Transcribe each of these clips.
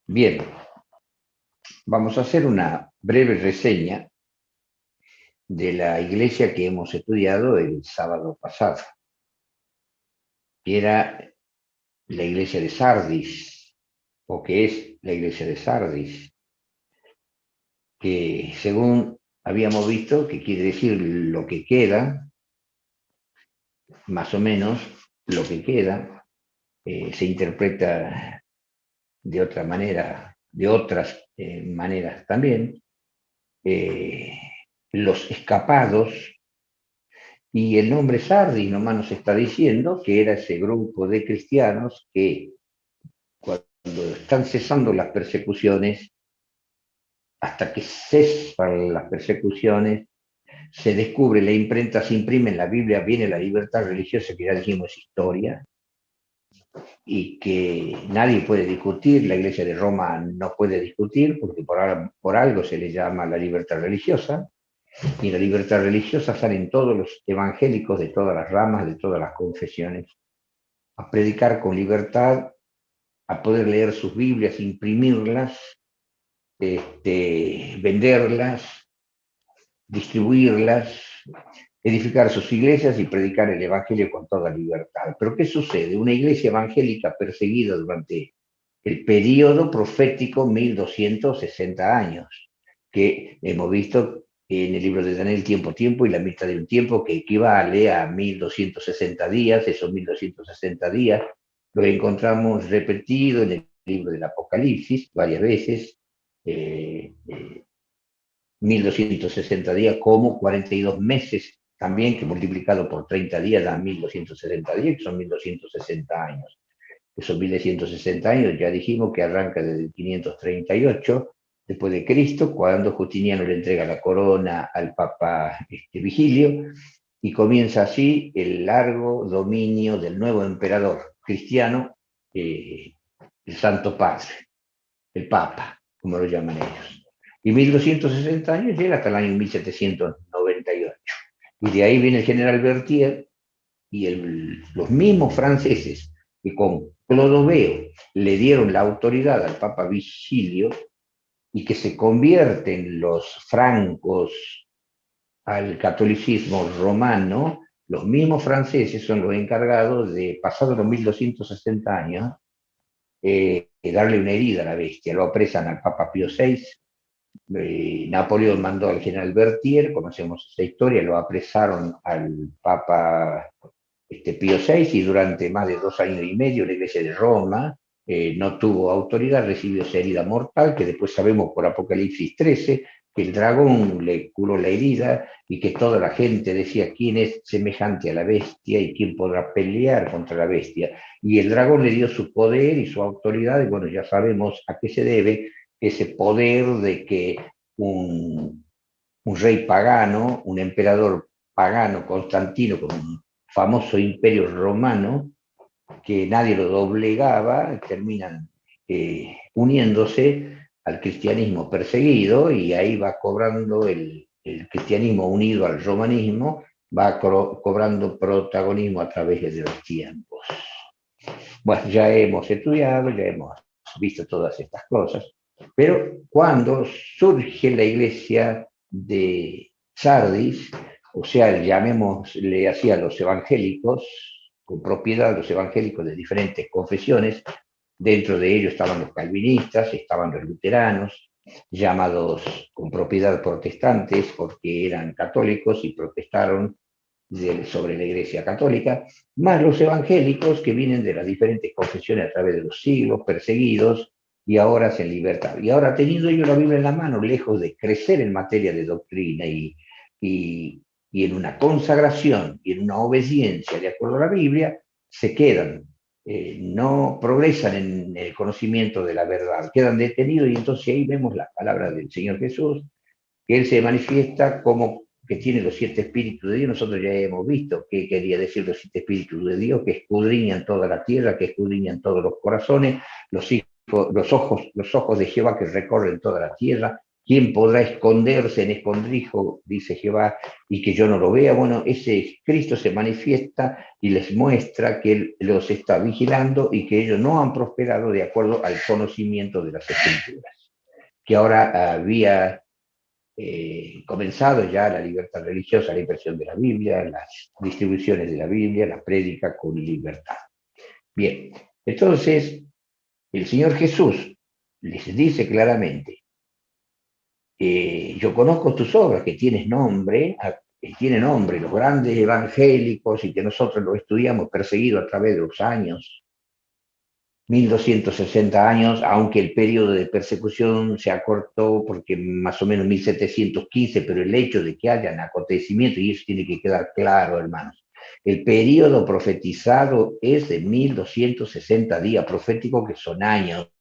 Bien, vamos a hacer una breve reseña de la iglesia que hemos estudiado el sábado pasado, que era la iglesia de Sardis, o que es la iglesia de Sardis, que según habíamos visto, que quiere decir lo que queda, más o menos lo que queda, se interpreta de otra manera, de otras maneras también, eh, los escapados. Y el nombre Sardis nomás nos está diciendo que era ese grupo de cristianos que cuando están cesando las persecuciones, hasta que cesan las persecuciones, se descubre, la imprenta se imprime en la Biblia, viene la libertad religiosa, que ya dijimos es historia, y que nadie puede discutir, la Iglesia de Roma no puede discutir, porque por algo se le llama la libertad religiosa, y la libertad religiosa salen todos los evangélicos de todas las ramas, de todas las confesiones, a predicar con libertad, a poder leer sus Biblias, imprimirlas, venderlas, distribuirlas, edificar sus iglesias y predicar el Evangelio con toda libertad. Pero ¿qué sucede? Una iglesia evangélica perseguida durante el periodo profético 1260 años, que hemos visto en el libro de Daniel tiempo y la mitad de un tiempo que equivale a 1260 días, esos 1260 días lo encontramos repetido en el libro del Apocalipsis varias veces, eh, eh, 1260 días como 42 meses también, que multiplicado por 30 días da 1260 días, que son 1260 años. Esos 1160 años ya dijimos que arranca desde el 538 después de Cristo, cuando Justiniano le entrega la corona al Papa Vigilio, y comienza así el largo dominio del nuevo emperador cristiano, el Santo Padre, el Papa, como lo llaman ellos. Y 1260 años llega hasta el año 1798. Y de ahí viene el general Berthier y los mismos franceses que con Clodoveo le dieron la autoridad al Papa Vigilio y que se convierten los francos al catolicismo romano, los mismos franceses son los encargados de, pasados los 1260 años, darle una herida a la bestia. Lo apresan al Papa Pío VI. Napoleón mandó al general Berthier, conocemos esa historia, lo apresaron al Papa Pío VI, y durante más de 2 años y medio la Iglesia de Roma no tuvo autoridad, recibió esa herida mortal, que después sabemos por Apocalipsis 13, que el dragón le curó la herida y que toda la gente decía quién es semejante a la bestia y quién podrá pelear contra la bestia. Y el dragón le dio su poder y su autoridad, y bueno, ya sabemos a qué se debe ese poder de que un rey pagano, un emperador pagano, Constantino, con un famoso imperio romano, que nadie lo doblegaba, terminan uniéndose al cristianismo perseguido, y ahí va cobrando el cristianismo unido al romanismo, va cobrando protagonismo a través de los tiempos. Bueno, ya hemos estudiado, ya hemos visto todas estas cosas, pero cuando surge la iglesia de Sardis, o sea, llamémosle así a los evangélicos, con propiedad los evangélicos de diferentes confesiones, dentro de ellos estaban los calvinistas, estaban los luteranos, llamados con propiedad protestantes porque eran católicos y protestaron sobre la Iglesia Católica, más los evangélicos que vienen de las diferentes confesiones a través de los siglos, perseguidos y ahora en libertad. Y ahora, teniendo ellos la Biblia en la mano, lejos de crecer en materia de doctrina y en una consagración y en una obediencia de acuerdo a la Biblia, se quedan, no progresan en el conocimiento de la verdad, quedan detenidos. Y entonces ahí vemos la palabra del Señor Jesús, que Él se manifiesta como que tiene los 7 espíritus de Dios. Nosotros ya hemos visto qué quería decir los 7 espíritus de Dios, que escudriñan toda la tierra, que escudriñan todos los corazones, los ojos de Jehová que recorren toda la tierra, ¿Quién podrá esconderse en escondrijo, dice Jehová, y que yo no lo vea? Bueno, ese Cristo se manifiesta y les muestra que Él los está vigilando y que ellos no han prosperado de acuerdo al conocimiento de las Escrituras. Que ahora había comenzado ya la libertad religiosa, la impresión de la Biblia, las distribuciones de la Biblia, la prédica con libertad. Bien, entonces el Señor Jesús les dice claramente, yo conozco tus obras, que tiene nombre, los grandes evangélicos y que nosotros lo estudiamos perseguido a través de los años, 1260 años, aunque el periodo de persecución se acortó porque más o menos 1715, pero el hecho de que hayan acontecimientos, y eso tiene que quedar claro, hermanos, el periodo profetizado es de 1260 días proféticos, que son años,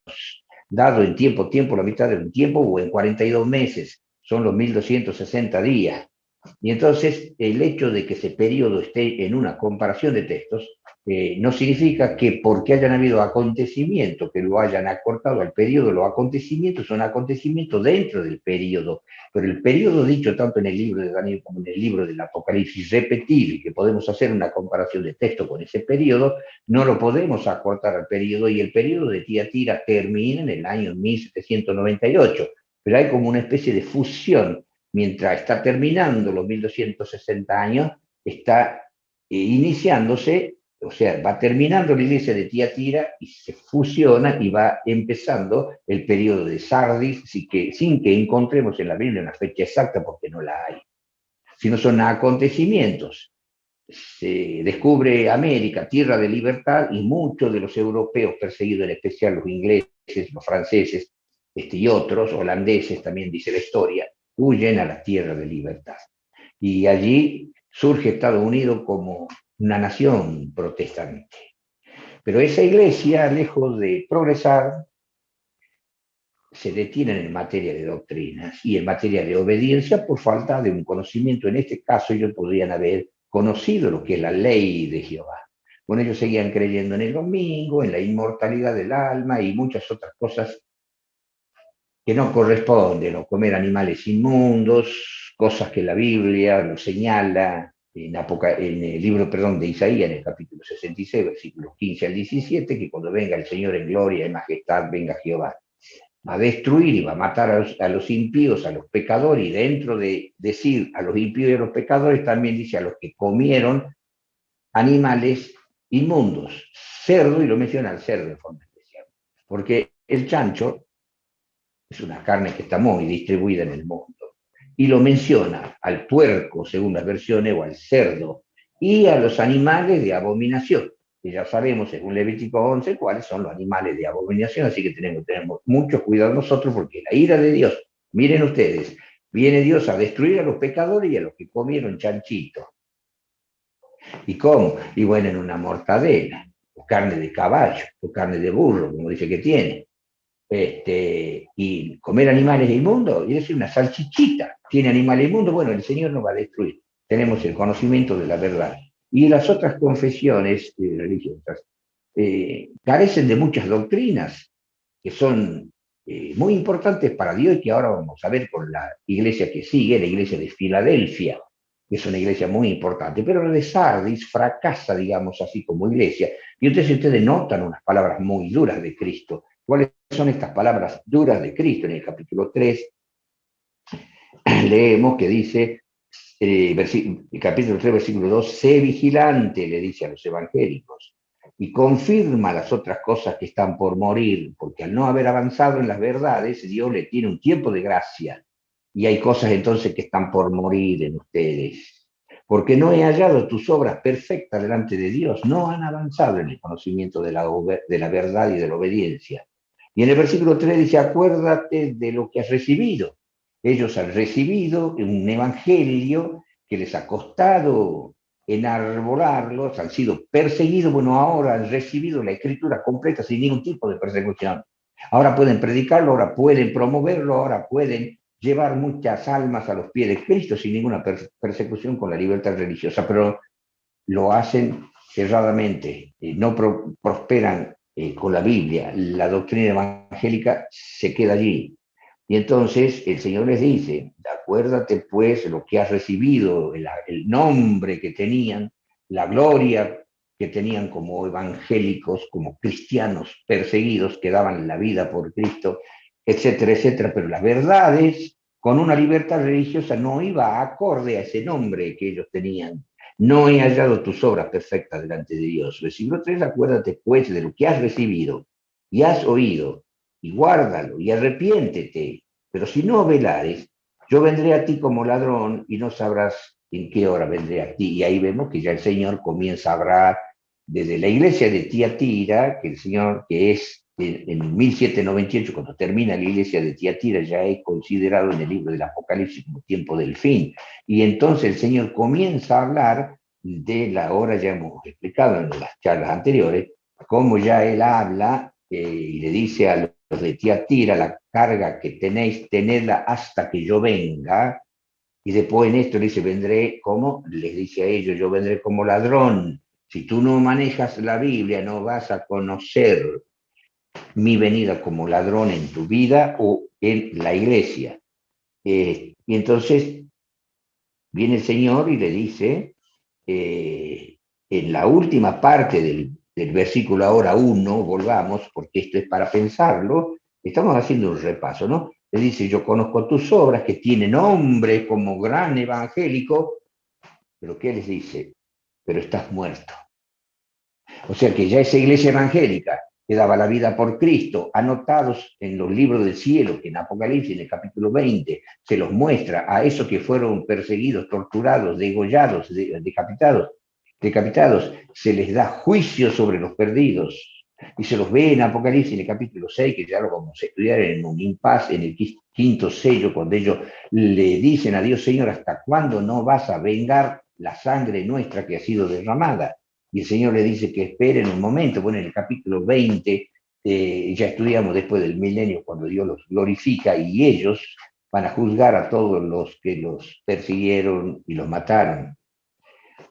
dado en tiempo, la mitad de un tiempo, o en 42 meses, son los 1260 días. Y entonces el hecho de que ese periodo esté en una comparación de textos no significa que porque hayan habido acontecimientos que lo hayan acortado al periodo, los acontecimientos son acontecimientos dentro del periodo, pero el periodo dicho tanto en el libro de Daniel como en el libro del Apocalipsis, repetido, y que podemos hacer una comparación de texto con ese periodo, no lo podemos acortar al periodo, y el periodo de Tiatira termina en el año 1798, pero hay como una especie de fusión. Mientras está terminando los 1260 años, está iniciándose, o sea, va terminando la iglesia de Tiatira y se fusiona y va empezando el periodo de Sardis, sin que encontremos en la Biblia una fecha exacta, porque no la hay, sino son acontecimientos. Se descubre América, tierra de libertad, y muchos de los europeos perseguidos, en especial los ingleses, los franceses, y otros, holandeses también dice la historia, huyen a la tierra de libertad. Y allí surge Estados Unidos como una nación protestante. Pero esa iglesia, lejos de progresar, se detienen en materia de doctrinas y en materia de obediencia por falta de un conocimiento. En este caso ellos podrían haber conocido lo que es la ley de Jehová. Bueno, ellos seguían creyendo en el domingo, en la inmortalidad del alma y muchas otras cosas que no corresponden, o comer animales inmundos, cosas que la Biblia nos señala en el libro, perdón, de Isaías, en el capítulo 66, versículos 15 al 17, que cuando venga el Señor en gloria y majestad, venga Jehová. Va a destruir y va a matar a los impíos, a los pecadores, y dentro de decir a los impíos y a los pecadores, también dice a los que comieron animales inmundos, cerdo, y lo menciona al cerdo de forma especial, porque el chancho es una carne que está muy distribuida en el mundo, y lo menciona al puerco, según las versiones, o al cerdo, y a los animales de abominación, que ya sabemos, según Levítico 11, cuáles son los animales de abominación, así que tenemos mucho cuidado nosotros, porque la ira de Dios, miren ustedes, viene Dios a destruir a los pecadores y a los que comieron chanchito. ¿Y cómo? Y bueno, en una mortadela, o carne de caballo, o carne de burro, como dice que tiene. Y comer animales inmundos, y decir, una salchichita tiene animales inmundos, bueno, el Señor nos va a destruir. Tenemos el conocimiento de la verdad. Y las otras confesiones religiosas carecen de muchas doctrinas que son muy importantes para Dios, y que ahora vamos a ver con la iglesia que sigue, la iglesia de Filadelfia, que es una iglesia muy importante, pero la de Sardis fracasa, digamos así, como iglesia. Y ustedes notan unas palabras muy duras de Cristo. ¿Cuáles son estas palabras duras de Cristo? En el capítulo 3 leemos que dice, el capítulo 3, versículo 2, sé vigilante, le dice a los evangélicos, y confirma las otras cosas que están por morir, porque al no haber avanzado en las verdades, Dios le tiene un tiempo de gracia, y hay cosas entonces que están por morir en ustedes, porque no he hallado tus obras perfectas delante de Dios, no han avanzado en el conocimiento de la verdad y de la obediencia. Y en el versículo 3 dice, acuérdate de lo que has recibido. Ellos han recibido un evangelio que les ha costado enarbolarlos, han sido perseguidos, bueno, ahora han recibido la escritura completa sin ningún tipo de persecución. Ahora pueden predicarlo, ahora pueden promoverlo, ahora pueden llevar muchas almas a los pies de Cristo sin ninguna persecución, con la libertad religiosa, pero lo hacen erradamente, no prosperan con la Biblia, la doctrina evangélica se queda allí. Y entonces el Señor les dice, acuérdate pues lo que has recibido, el nombre que tenían, la gloria que tenían como evangélicos, como cristianos perseguidos que daban la vida por Cristo, etcétera, etcétera. Pero las verdades, con una libertad religiosa, no iba acorde a ese nombre que ellos tenían. No he hallado tus obras perfectas delante de Dios. Versículo 3, acuérdate pues de lo que has recibido y has oído, y guárdalo, y arrepiéntete. Pero si no velares, yo vendré a ti como ladrón y no sabrás en qué hora vendré a ti. Y ahí vemos que ya el Señor comienza a hablar desde la iglesia de Tiatira, que el Señor, que es en 1798, cuando termina la iglesia de Tiatira, ya es considerado en el libro del Apocalipsis como tiempo del fin. Y entonces el Señor comienza a hablar de la hora, ya hemos explicado en las charlas anteriores, cómo ya Él habla y le dice a los de Tiatira, la carga que tenéis, tenedla hasta que yo venga. Y después en esto le dice, vendré como, les dice a ellos, yo vendré como ladrón. Si tú no manejas la Biblia, no vas a conocer mi venida como ladrón en tu vida o en la iglesia. Y entonces viene el Señor y le dice, en la última parte del versículo ahora 1, volvamos, porque esto es para pensarlo, estamos haciendo un repaso, ¿no? Le dice, yo conozco tus obras que tienen nombre como gran evangélico, pero ¿qué les dice? Pero estás muerto. O sea que ya esa iglesia evangélica que daba la vida por Cristo, anotados en los libros del cielo, que en Apocalipsis, en el capítulo 20, se los muestra a esos que fueron perseguidos, torturados, degollados, decapitados, se les da juicio sobre los perdidos. Y se los ve en Apocalipsis, en el capítulo 6, que ya lo vamos a estudiar en un impasse, en el quinto sello, cuando ellos le dicen a Dios, Señor, ¿hasta cuándo no vas a vengar la sangre nuestra que ha sido derramada? Y el Señor le dice que esperen un momento. Bueno, en el capítulo 20, ya estudiamos después del milenio, cuando Dios los glorifica y ellos van a juzgar a todos los que los persiguieron y los mataron.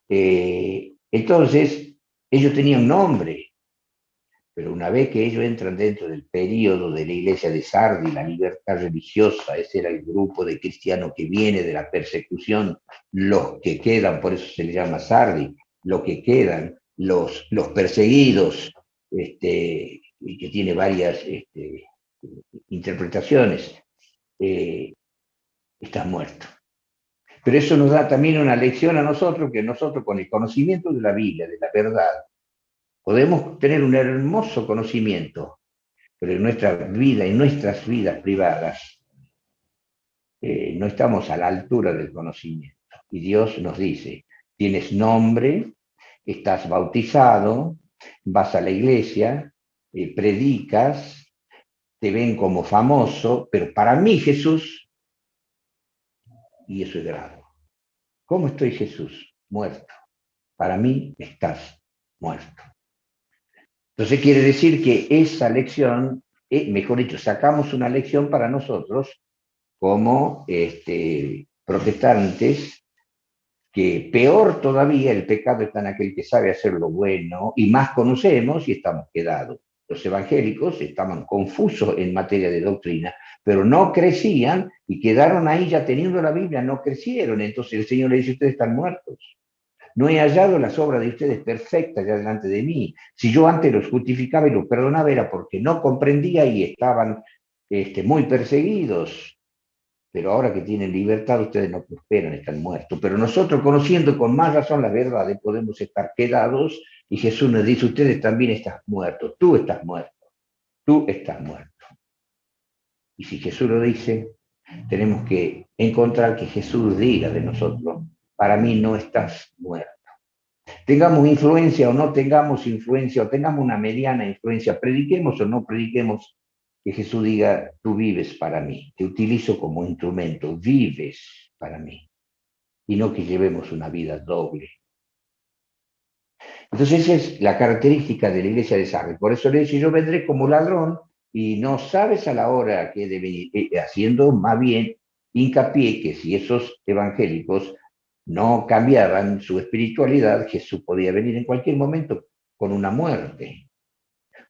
Entonces, ellos tenían nombre, pero una vez que ellos entran dentro del periodo de la iglesia de Sardi, la libertad religiosa, ese era el grupo de cristianos que viene de la persecución, los que quedan, por eso se le llama Sardi, los que quedan, los perseguidos, y que tiene varias interpretaciones, están muertos. Pero eso nos da también una lección a nosotros, que nosotros con el conocimiento de la Biblia, de la verdad, podemos tener un hermoso conocimiento, pero en nuestra vida, en nuestras vidas privadas, no estamos a la altura del conocimiento. Y Dios nos dice, tienes nombre, estás bautizado, vas a la iglesia, predicas, te ven como famoso, pero para mí Jesús, y eso es grave. ¿Cómo estoy, Jesús? Muerto. Para mí estás muerto. Entonces quiere decir que esa lección, mejor dicho, sacamos una lección para nosotros como protestantes, que peor todavía el pecado está en aquel que sabe hacer lo bueno y más conocemos y estamos quedados. Los evangélicos estaban confusos en materia de doctrina, pero no crecían y quedaron ahí ya teniendo la Biblia, no crecieron. Entonces el Señor le dice, ustedes están muertos. No he hallado las obras de ustedes perfectas ya delante de mí. Si yo antes los justificaba y los perdonaba era porque no comprendía y estaban muy perseguidos. Pero ahora que tienen libertad, ustedes no prosperan, están muertos. Pero nosotros, conociendo con más razón la verdad, podemos estar quedados y Jesús nos dice, ustedes también están muertos, tú estás muerto, tú estás muerto. Y si Jesús lo dice, tenemos que encontrar que Jesús diga de nosotros, para mí no estás muerto. Tengamos influencia o no tengamos influencia, o tengamos una mediana influencia, prediquemos o no prediquemos, que Jesús diga, tú vives para mí, te utilizo como instrumento, vives para mí, y no que llevemos una vida doble. Entonces esa es la característica de la iglesia de Sardes. Por eso le dice, yo vendré como ladrón y no sabes a la hora que debe, haciendo más bien hincapié que si esos evangélicos no cambiaban su espiritualidad, Jesús podía venir en cualquier momento con una muerte.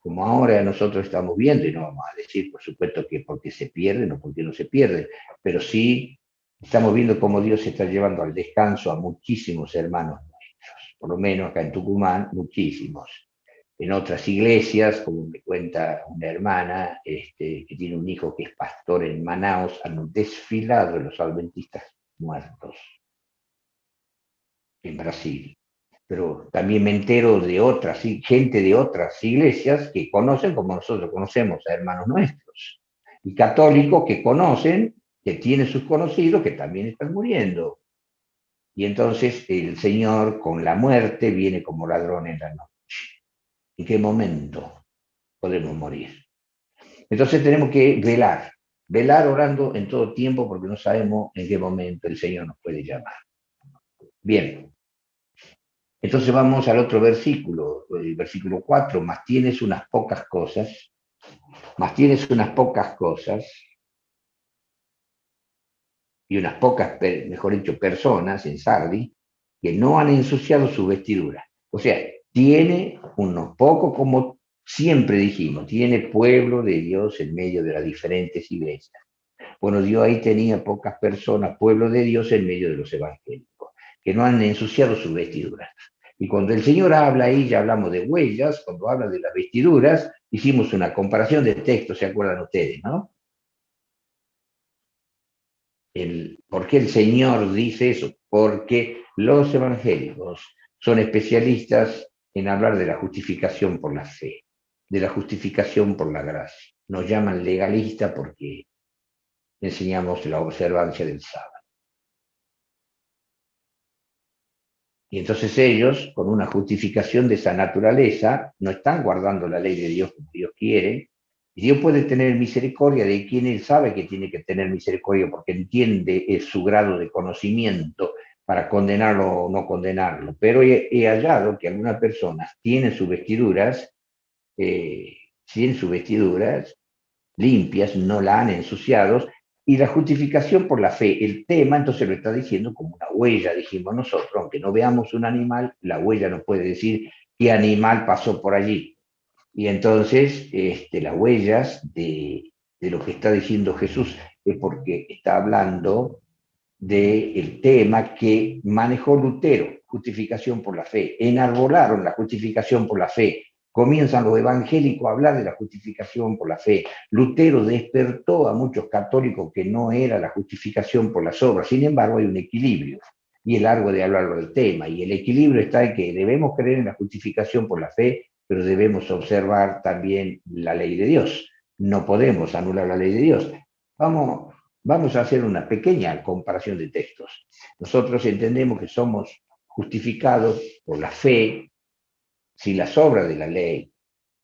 como ahora nosotros estamos viendo, y no vamos a decir, por supuesto, que porque se pierden o porque no se pierden, pero sí estamos viendo cómo Dios está llevando al descanso a muchísimos hermanos nuestros, por lo menos acá en Tucumán, muchísimos. En otras iglesias, como me cuenta una hermana que tiene un hijo que es pastor en Manaos, han desfilado los adventistas muertos en Brasil. Pero también me entero de otras, gente de otras iglesias que conocen como nosotros conocemos a hermanos nuestros, y católicos que conocen, que tienen sus conocidos que también están muriendo. Y entonces el Señor con la muerte viene como ladrón en la noche. ¿En qué momento podemos morir? Entonces tenemos que velar orando en todo tiempo porque no sabemos en qué momento el Señor nos puede llamar. Bien, entonces vamos al otro versículo, el versículo 4, más tienes unas pocas cosas, más tienes unas pocas cosas y unas pocas, mejor dicho, personas en Sardi que no han ensuciado su vestidura. O sea, tiene unos pocos, como siempre dijimos, tiene pueblo de Dios en medio de las diferentes iglesias. Bueno, Dios ahí tenía pocas personas, pueblo de Dios en medio de los evangélicos, que no han ensuciado sus vestiduras. Y cuando el Señor habla ahí, ya hablamos de huellas, cuando habla de las vestiduras, hicimos una comparación de textos, ¿se acuerdan ustedes, no? ¿Por qué el Señor dice eso? Porque los evangélicos son especialistas en hablar de la justificación por la fe, de la justificación por la gracia. Nos llaman legalistas porque enseñamos la observancia del sábado. Y entonces ellos, con una justificación de esa naturaleza, no están guardando la ley de Dios como Dios quiere. Y Dios puede tener misericordia de quien Él sabe que tiene que tener misericordia porque entiende su grado de conocimiento para condenarlo o no condenarlo. Pero he hallado que algunas personas eh, tienen sus vestiduras limpias, no la han ensuciado, y la justificación por la fe, el tema, entonces lo está diciendo como una huella, dijimos nosotros, aunque no veamos un animal, la huella nos puede decir qué animal pasó por allí. Y entonces las huellas de lo que está diciendo Jesús es porque está hablando del tema que manejó Lutero, justificación por la fe. Enarbolaron la justificación por la fe. Comienzan los evangélicos a hablar de la justificación por la fe. Lutero despertó a muchos católicos que no era la justificación por las obras. Sin embargo, hay un equilibrio. Y es largo de hablar del tema. Y el equilibrio está en que debemos creer en la justificación por la fe, pero debemos observar también la ley de Dios. No podemos anular la ley de Dios. Vamos a hacer una pequeña comparación de textos. Nosotros entendemos que somos justificados por la fe sin las obras de la ley.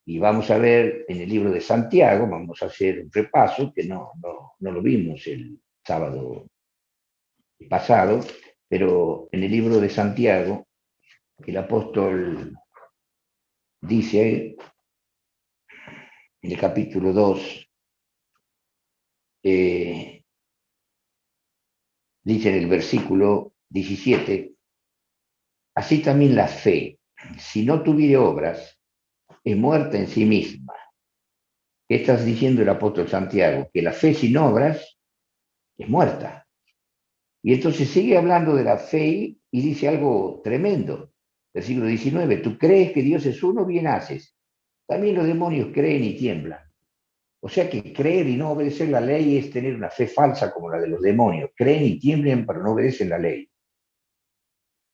Y vamos a ver en el libro de Santiago, vamos a hacer un repaso, que no lo vimos el sábado pasado, pero en el libro de Santiago, el apóstol dice en el capítulo 2, dice en el versículo 17, así también la fe, si no tuviere obras, es muerta en sí misma. ¿Qué estás diciendo el apóstol Santiago? Que la fe sin obras es muerta. Y entonces sigue hablando de la fe y dice algo tremendo. Versículo 19, tú crees que Dios es uno, bien haces. También los demonios creen y tiemblan. O sea que creer y no obedecer la ley es tener una fe falsa como la de los demonios. Creen y tiemblan, pero no obedecen la ley.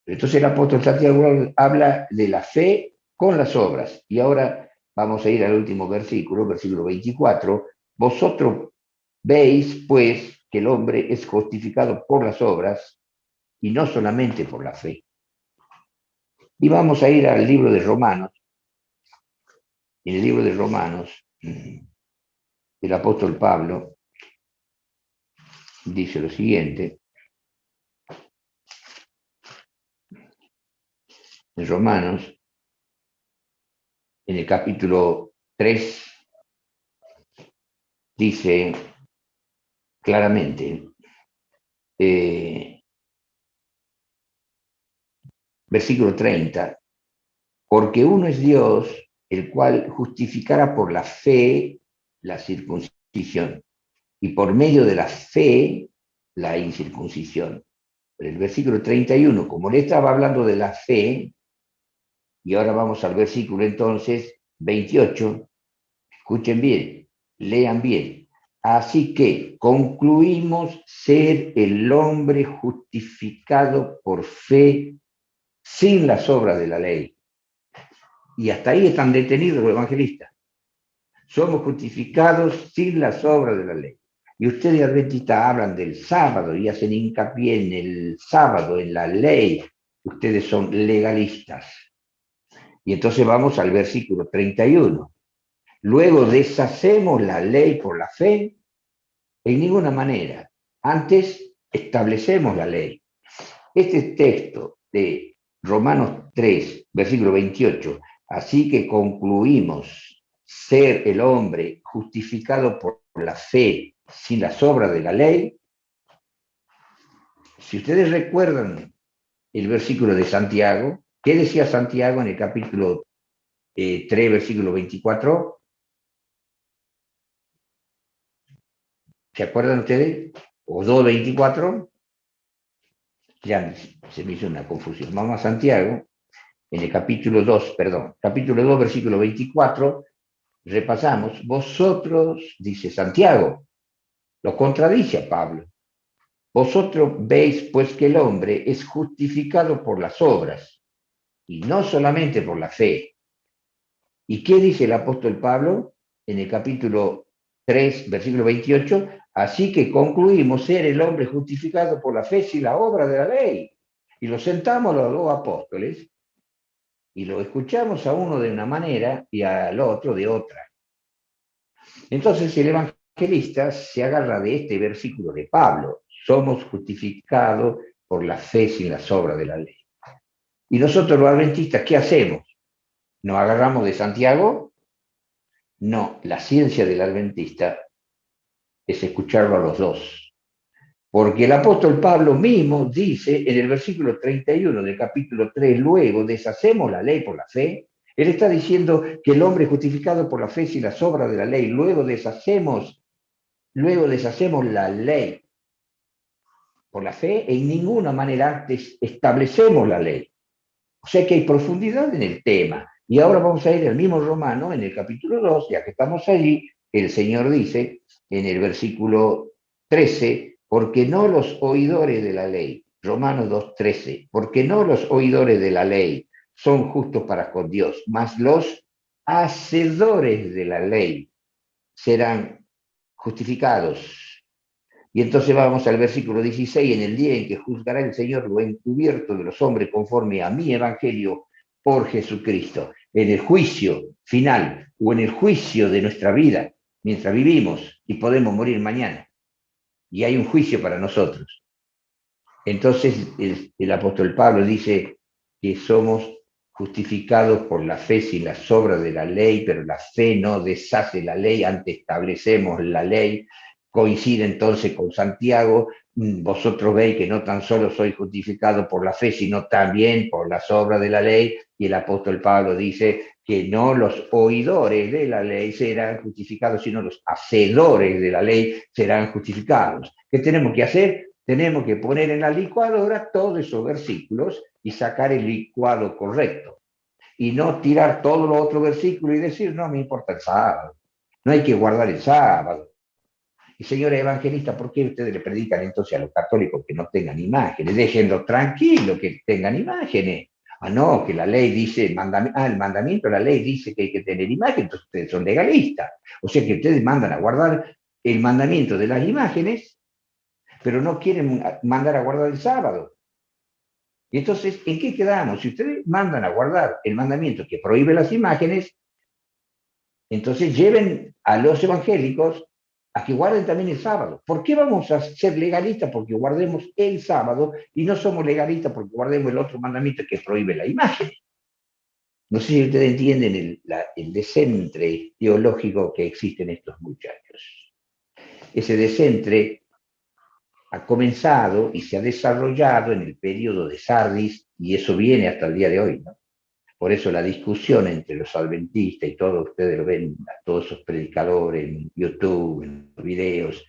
Entonces el apóstol Santiago habla de la fe con las obras. Y ahora vamos a ir al último versículo, versículo 24. Vosotros veis, pues, que el hombre es justificado por las obras y no solamente por la fe. Y vamos a ir al libro de Romanos. En el libro de Romanos, el apóstol Pablo dice lo siguiente. En Romanos, en el capítulo 3, dice claramente, versículo 30, porque uno es Dios el cual justificara por la fe la circuncisión y por medio de la fe la incircuncisión. Pero el versículo 31, como le estaba hablando de la fe, y ahora vamos al versículo entonces 28, escuchen bien, lean bien. Así que concluimos ser el hombre justificado por fe sin las obras de la ley. Y hasta ahí están detenidos los evangelistas. Somos justificados sin las obras de la ley. Y ustedes adventistas hablan del sábado y hacen hincapié en el sábado, en la ley. Ustedes son legalistas. Y entonces vamos al versículo 31. Luego deshacemos la ley por la fe, en ninguna manera. Antes establecemos la ley. Este texto de Romanos 3, versículo 28, así que concluimos ser el hombre justificado por la fe sin las obras de la ley. Si ustedes recuerdan el versículo de Santiago, ¿qué decía Santiago en el capítulo 3, versículo 24? ¿Se acuerdan ustedes? ¿O 2:24? Ya se me hizo una confusión. Vamos a Santiago, en el capítulo 2, perdón, capítulo 2, versículo 24, repasamos, vosotros, dice Santiago, lo contradice a Pablo, vosotros veis pues que el hombre es justificado por las obras y no solamente por la fe. ¿Y qué dice el apóstol Pablo en el capítulo 3, versículo 28? Así que concluimos ser el hombre justificado por la fe sin la obra de la ley. Y lo sentamos a los dos apóstoles y lo escuchamos a uno de una manera y al otro de otra. Entonces el evangelista se agarra de este versículo de Pablo, somos justificados por la fe sin las obras de la ley. Y nosotros los adventistas, ¿qué hacemos? ¿Nos agarramos de Santiago? No, la ciencia del adventista es escucharlo a los dos. Porque el apóstol Pablo mismo dice en el versículo 31 del capítulo 3, luego deshacemos la ley por la fe. Él está diciendo que el hombre es justificado por la fe sin las obras de la ley, luego deshacemos la ley por la fe, en ninguna manera antes establecemos la ley. O sea que hay profundidad en el tema. Y ahora vamos a ir al mismo Romano, en el capítulo 2, ya que estamos allí, el Señor dice en el versículo 13, porque no los oidores de la ley, Romanos 2:13, porque no los oidores de la ley son justos para con Dios, mas los hacedores de la ley serán justificados. Y entonces vamos al versículo 16, en el día en que juzgará el Señor lo encubierto de los hombres conforme a mi evangelio por Jesucristo, en el juicio final o en el juicio de nuestra vida, mientras vivimos y podemos morir mañana. Y hay un juicio para nosotros. Entonces el apóstol Pablo dice que somos justificados por la fe sin las obras de la ley, pero la fe no deshace la ley, antes establecemos la ley. Coincide entonces con Santiago, vosotros veis que no tan solo sois justificados por la fe, sino también por las obras de la ley, y el apóstol Pablo dice que no los oidores de la ley serán justificados, sino los hacedores de la ley serán justificados. ¿Qué tenemos que hacer? Tenemos que poner en la licuadora todos esos versículos y sacar el licuado correcto. Y no tirar todos los otros versículos y decir, no me importa el sábado, no hay que guardar el sábado. Y señora evangelista, ¿por qué ustedes le predican entonces a los católicos que no tengan imágenes? Déjenlos tranquilos, que tengan imágenes. Ah, no, que la ley dice, el mandamiento, la ley dice que hay que tener imágenes, entonces ustedes son legalistas. O sea que ustedes mandan a guardar el mandamiento de las imágenes, pero no quieren mandar a guardar el sábado. Y entonces, ¿en qué quedamos? Si ustedes mandan a guardar el mandamiento que prohíbe las imágenes, entonces lleven a los evangélicos a que guarden también el sábado. ¿Por qué vamos a ser legalistas porque guardemos el sábado y no somos legalistas porque guardemos el otro mandamiento que prohíbe la imagen? No sé si ustedes entienden el descentre teológico que existe en estos muchachos. Ese descentre ha comenzado y se ha desarrollado en el periodo de Sardis, y eso viene hasta el día de hoy, ¿no? Por eso la discusión entre los adventistas y todos ustedes lo ven, a todos esos predicadores en YouTube, en los videos,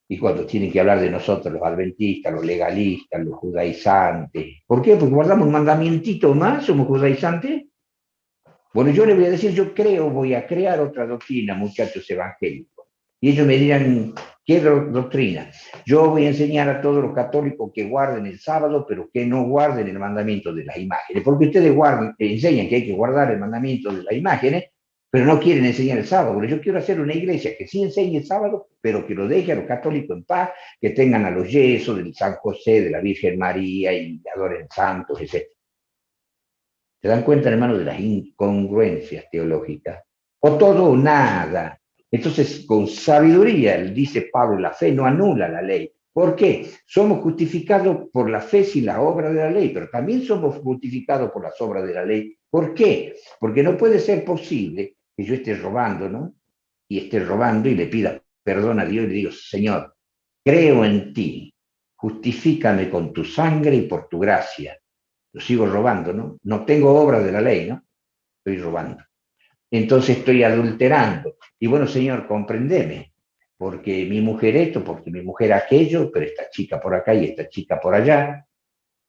y cuando tienen que hablar de nosotros, los adventistas, los legalistas, los judaizantes. ¿Por qué? Porque guardamos un mandamientito más, somos judaizantes. Bueno, yo les voy a decir, yo creo, voy a crear otra doctrina, muchachos evangélicos. Y ellos me dirán, ¿qué doctrina? Yo voy a enseñar a todos los católicos que guarden el sábado, pero que no guarden el mandamiento de las imágenes. Porque ustedes enseñan que hay que guardar el mandamiento de las imágenes, pero no quieren enseñar el sábado. Bueno, yo quiero hacer una iglesia que sí enseñe el sábado, pero que lo deje a los católicos en paz, que tengan a los yesos del San José, de la Virgen María y adoren santos, etc. ¿Se dan cuenta, hermano, de las incongruencias teológicas? O todo o nada. Entonces, con sabiduría, dice Pablo, la fe no anula la ley. ¿Por qué? Somos justificados por la fe sin la obra de la ley, pero también somos justificados por las obras de la ley. ¿Por qué? Porque no puede ser posible que yo esté robando, ¿no? Y esté robando y le pida perdón a Dios y le digo, Señor, creo en ti, justifícame con tu sangre y por tu gracia. Lo sigo robando, ¿no? No tengo obra de la ley, ¿no? Estoy robando. Entonces estoy adulterando. Y bueno, Señor, comprendeme, porque mi mujer esto, porque mi mujer aquello, pero esta chica por acá y esta chica por allá.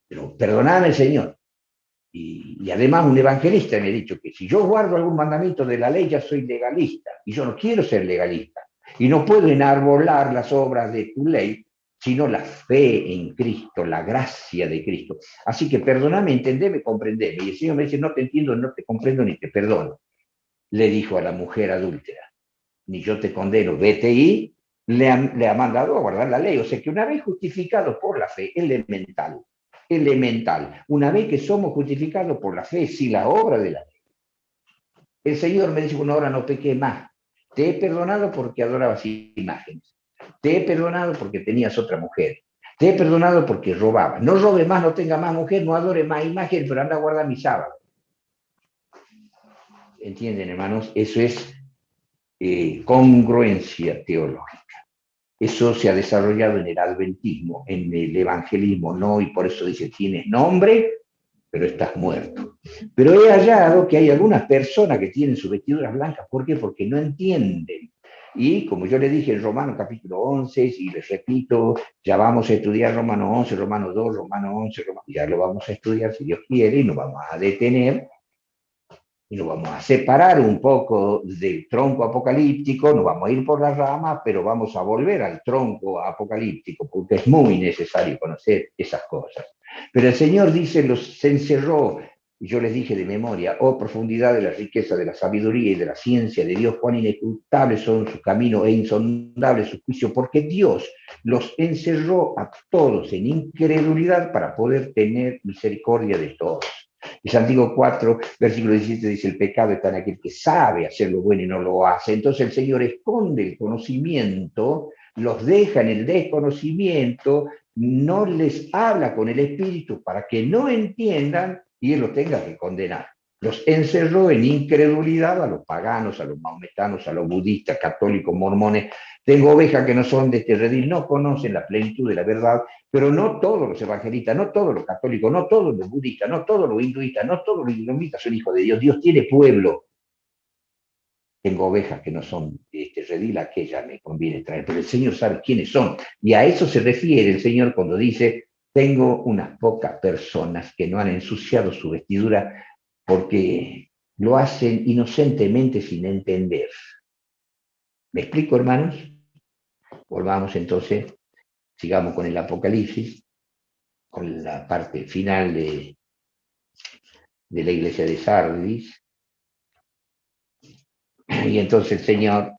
Pero perdoname, Señor. Y además un evangelista me ha dicho que si yo guardo algún mandamiento de la ley ya soy legalista. Y yo no quiero ser legalista. Y no puedo enarbolar las obras de tu ley, sino la fe en Cristo, la gracia de Cristo. Así que perdóname, entendeme, comprendeme. Y el Señor me dice, no te entiendo, no te comprendo ni te perdono. Le dijo a la mujer adúltera, ni yo te condeno, vete y le ha mandado a guardar la ley. O sea que una vez justificado por la fe, elemental, elemental, una vez que somos justificados por la fe, si la obra de la ley. El Señor me dice, bueno, ahora no pequé más. Te he perdonado porque adorabas imágenes. Te he perdonado porque tenías otra mujer. Te he perdonado porque robabas. No robe más, no tenga más mujer, no adore más imagen, pero anda a guardar mi sábado. ¿Entienden, hermanos? Eso es congruencia teológica. Eso se ha desarrollado en el adventismo, en el evangelismo, no, y por eso dice, tienes nombre, pero estás muerto. Pero he hallado que hay algunas personas que tienen sus vestiduras blancas. ¿Por qué? Porque no entienden. Y como yo le dije en Romanos capítulo 11, y les repito, ya vamos a estudiar Romanos 11, Romanos 2, Romanos 11, ya lo vamos a estudiar si Dios quiere, y nos vamos a detener, y nos vamos a separar un poco del tronco apocalíptico, nos vamos a ir por las ramas, pero vamos a volver al tronco apocalíptico, porque es muy necesario conocer esas cosas. Pero el Señor dice, se encerró, y yo les dije de memoria, oh profundidad de la riqueza, de la sabiduría y de la ciencia de Dios, cuán inescrutables son sus caminos e insondables sus juicios, porque Dios los encerró a todos en incredulidad para poder tener misericordia de todos. Y Santiago 4, versículo 17 dice, el pecado está en aquel que sabe hacer lo bueno y no lo hace. Entonces el Señor esconde el conocimiento, los deja en el desconocimiento, no les habla con el Espíritu para que no entiendan y Él los tenga que condenar. Los encerró en incredulidad a los paganos, a los maometanos, a los budistas, católicos, mormones. Tengo ovejas que no son de este redil, no conocen la plenitud de la verdad, pero no todos los evangelistas, no todos los católicos, no todos los budistas, no todos los hinduistas, no todos los islamistas son hijos de Dios. Dios tiene pueblo. Tengo ovejas que no son de este redil, aquellas me conviene traer, pero el Señor sabe quiénes son. Y a eso se refiere el Señor cuando dice, tengo unas pocas personas que no han ensuciado su vestidura porque lo hacen inocentemente sin entender. ¿Me explico, hermanos? Volvamos entonces, sigamos con el Apocalipsis, con la parte final de la iglesia de Sardis. Y entonces el Señor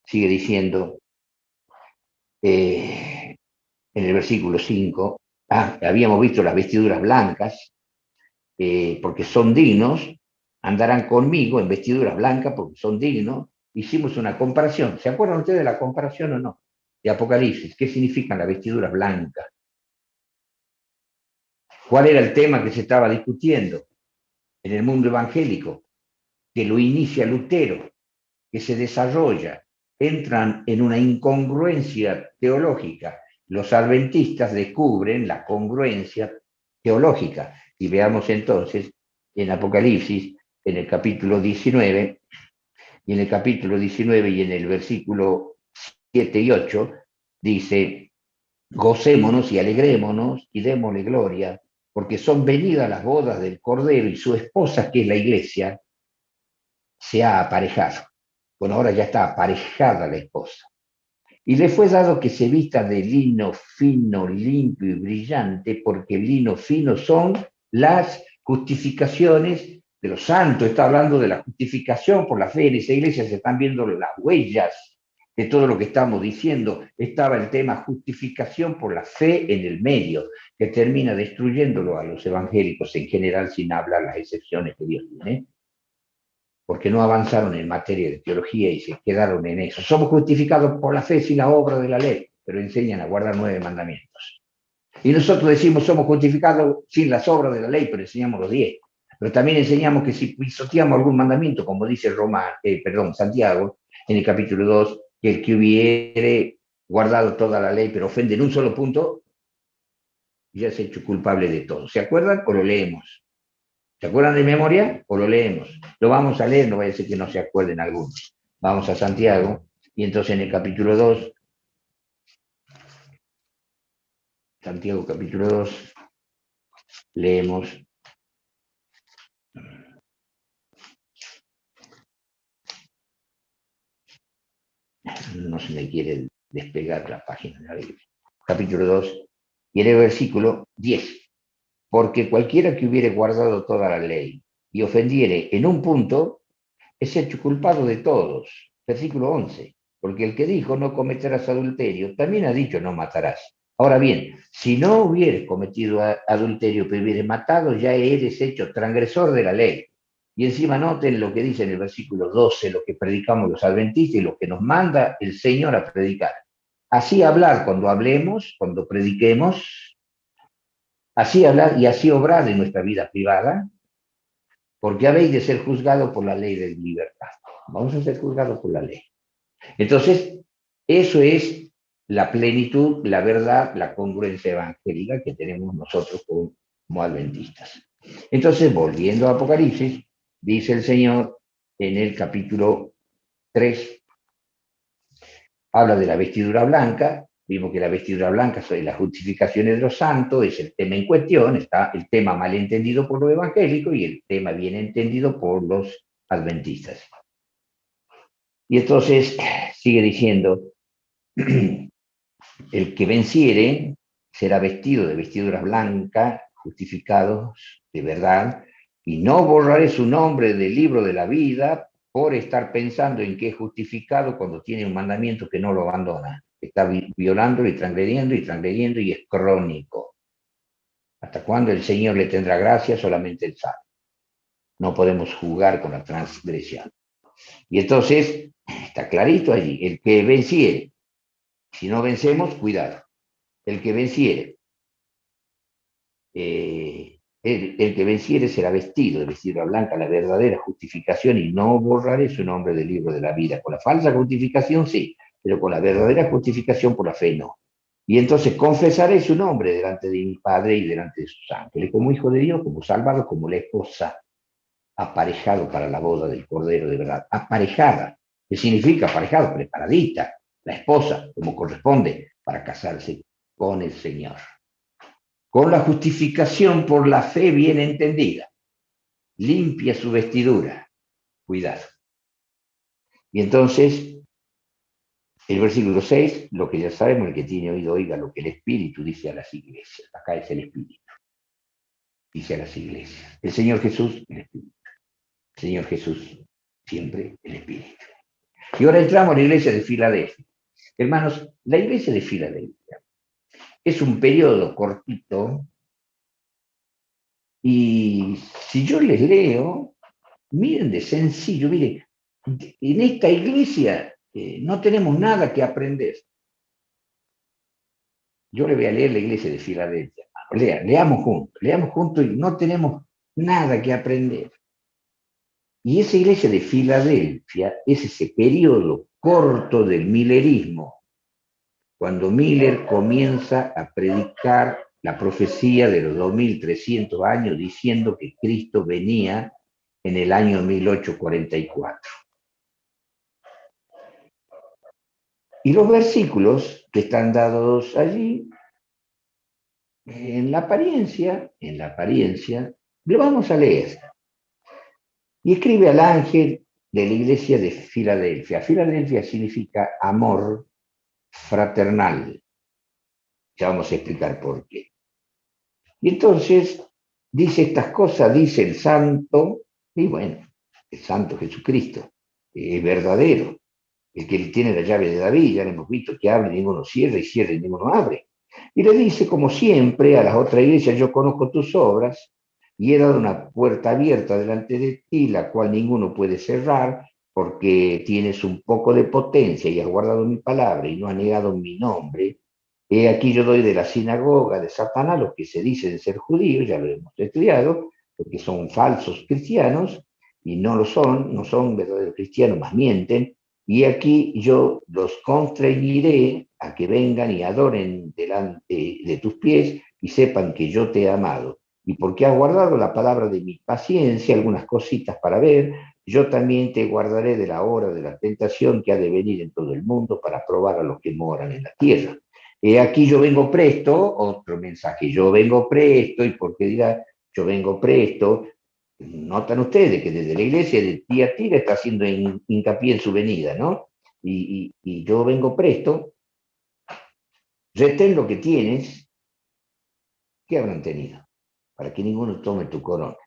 sigue diciendo en el versículo 5, habíamos visto las vestiduras blancas, porque son dignos, andarán conmigo en vestiduras blancas porque son dignos. Hicimos una comparación. ¿Se acuerdan ustedes de la comparación o no? De Apocalipsis. ¿Qué significan las vestiduras blancas? ¿Cuál era el tema que se estaba discutiendo en el mundo evangélico? Que lo inicia Lutero, que se desarrolla, entran en una incongruencia teológica. Los adventistas descubren la congruencia teológica. Y veamos entonces en Apocalipsis, en el capítulo 19, y en el capítulo 19 y en el versículo 7 y 8, dice, gocémonos y alegrémonos y démosle gloria, porque son venidas las bodas del Cordero y su esposa, que es la iglesia, se ha aparejado. Bueno, ahora ya está aparejada la esposa. Y le fue dado que se vista de lino fino, limpio y brillante, porque el lino fino son las justificaciones de los santos. Está hablando de la justificación por la fe. En esa iglesia se están viendo las huellas de todo lo que estamos diciendo. Estaba el tema justificación por la fe en el medio, que termina destruyéndolo a los evangélicos en general, sin hablar las excepciones que Dios tiene, porque no avanzaron en materia de teología y se quedaron en eso. Somos justificados por la fe sin la obra de la ley, pero enseñan a guardar 9 mandamientos. Y nosotros decimos somos justificados sin las obras de la ley, pero enseñamos los 10. Pero también enseñamos que si pisoteamos algún mandamiento, como dice Santiago, en el capítulo 2, que el que hubiere guardado toda la ley, pero ofende en un solo punto, ya se ha hecho culpable de todo. ¿Se acuerdan o lo leemos? ¿Se acuerdan de memoria o lo leemos? Lo vamos a leer, no vaya a ser que no se acuerden algunos. Vamos a Santiago, y entonces en el capítulo 2, Santiago capítulo 2, leemos, no se me quiere despegar la página de la Biblia. Capítulo 2, y en el versículo 10. Porque cualquiera que hubiere guardado toda la ley y ofendiere en un punto, es hecho culpado de todos. Versículo 11. Porque el que dijo no cometerás adulterio, también ha dicho no matarás. Ahora bien, si no hubieres cometido adulterio, pero hubieres matado, ya eres hecho transgresor de la ley. Y encima noten lo que dice en el versículo 12, lo que predicamos los adventistas y lo que nos manda el Señor a predicar. Así hablar cuando hablemos, cuando prediquemos, así hablar y así obrar en nuestra vida privada, porque habéis de ser juzgados por la ley de libertad. Vamos a ser juzgados por la ley. Entonces, eso es la plenitud, la verdad, la congruencia evangélica que tenemos nosotros como adventistas. Entonces, volviendo a Apocalipsis, dice el Señor en el capítulo 3, habla de la vestidura blanca. Vimos que la vestidura blanca son las justificaciones de los santos, es el tema en cuestión, está el tema mal entendido por los evangélicos y el tema bien entendido por los adventistas. Y entonces sigue diciendo, el que venciere será vestido de vestidura blanca, justificados de verdad, y no borraré su nombre del libro de la vida por estar pensando en que es justificado cuando tiene un mandamiento que no lo abandona. Está violando y transgrediendo y es crónico. ¿Hasta cuándo el Señor le tendrá gracia? Solamente Él sabe. No podemos jugar con la transgresión. Y entonces, está clarito allí, el que venciere. Si no vencemos, cuidado. El que venciere. El que venciere será vestido de vestidura blanca, la verdadera justificación, y no borraré su nombre del libro de la vida. Con la falsa justificación sí, pero con la verdadera justificación por la fe no. Y entonces confesaré su nombre delante de mi Padre y delante de sus ángeles, como hijo de Dios, como salvado, como la esposa, aparejado para la boda del Cordero de verdad. Aparejada, ¿qué significa aparejado? Preparadita, la esposa, como corresponde, para casarse con el Señor. Con la justificación por la fe bien entendida, limpia su vestidura, cuidado. Y entonces, el versículo 6, lo que ya sabemos, el que tiene oído oiga lo que el Espíritu dice a las iglesias. Acá es el Espíritu, dice a las iglesias. El Señor Jesús, el Espíritu. El Señor Jesús, siempre el Espíritu. Y ahora entramos a la iglesia de Filadelfia. Hermanos, la iglesia de Filadelfia es un periodo cortito. Y si yo les leo, miren de sencillo, miren, en esta iglesia no tenemos nada que aprender. Yo le voy a leer la iglesia de Filadelfia. Leamos juntos y no tenemos nada que aprender. Y esa iglesia de Filadelfia es ese periodo corto del milerismo, cuando Miller comienza a predicar la profecía de los 2300 años diciendo que Cristo venía en el año 1844. Y los versículos que están dados allí, en la apariencia, lo vamos a leer. Y escribe al ángel de la iglesia de Filadelfia. Filadelfia significa amor fraternal. Ya vamos a explicar por qué. Y entonces dice estas cosas, dice el santo, y bueno, el santo Jesucristo, es verdadero, el que tiene la llave de David, ya lo hemos visto, que abre y ninguno cierra y cierra y ninguno abre. Y le dice, como siempre, a las otras iglesias, yo conozco tus obras y he dado una puerta abierta delante de ti, la cual ninguno puede cerrar, porque tienes un poco de potencia y has guardado mi palabra y no has negado mi nombre. Aquí yo doy de la sinagoga de Satanás, los que se dicen ser judíos, ya lo hemos estudiado, porque son falsos cristianos y no lo son, no son verdaderos cristianos, más mienten. Y aquí yo los constreñiré a que vengan y adoren delante de tus pies y sepan que yo te he amado. Y porque has guardado la palabra de mi paciencia, algunas cositas para ver, yo también te guardaré de la hora de la tentación que ha de venir en todo el mundo para probar a los que moran en la tierra. Aquí yo vengo presto, otro mensaje, yo vengo presto, y porque dirá, yo vengo presto, notan ustedes que desde la iglesia de Tiatira está haciendo hincapié en su venida, ¿no? Y yo vengo presto, retén lo que tienes, ¿qué habrán tenido? Para que ninguno tome tu corona.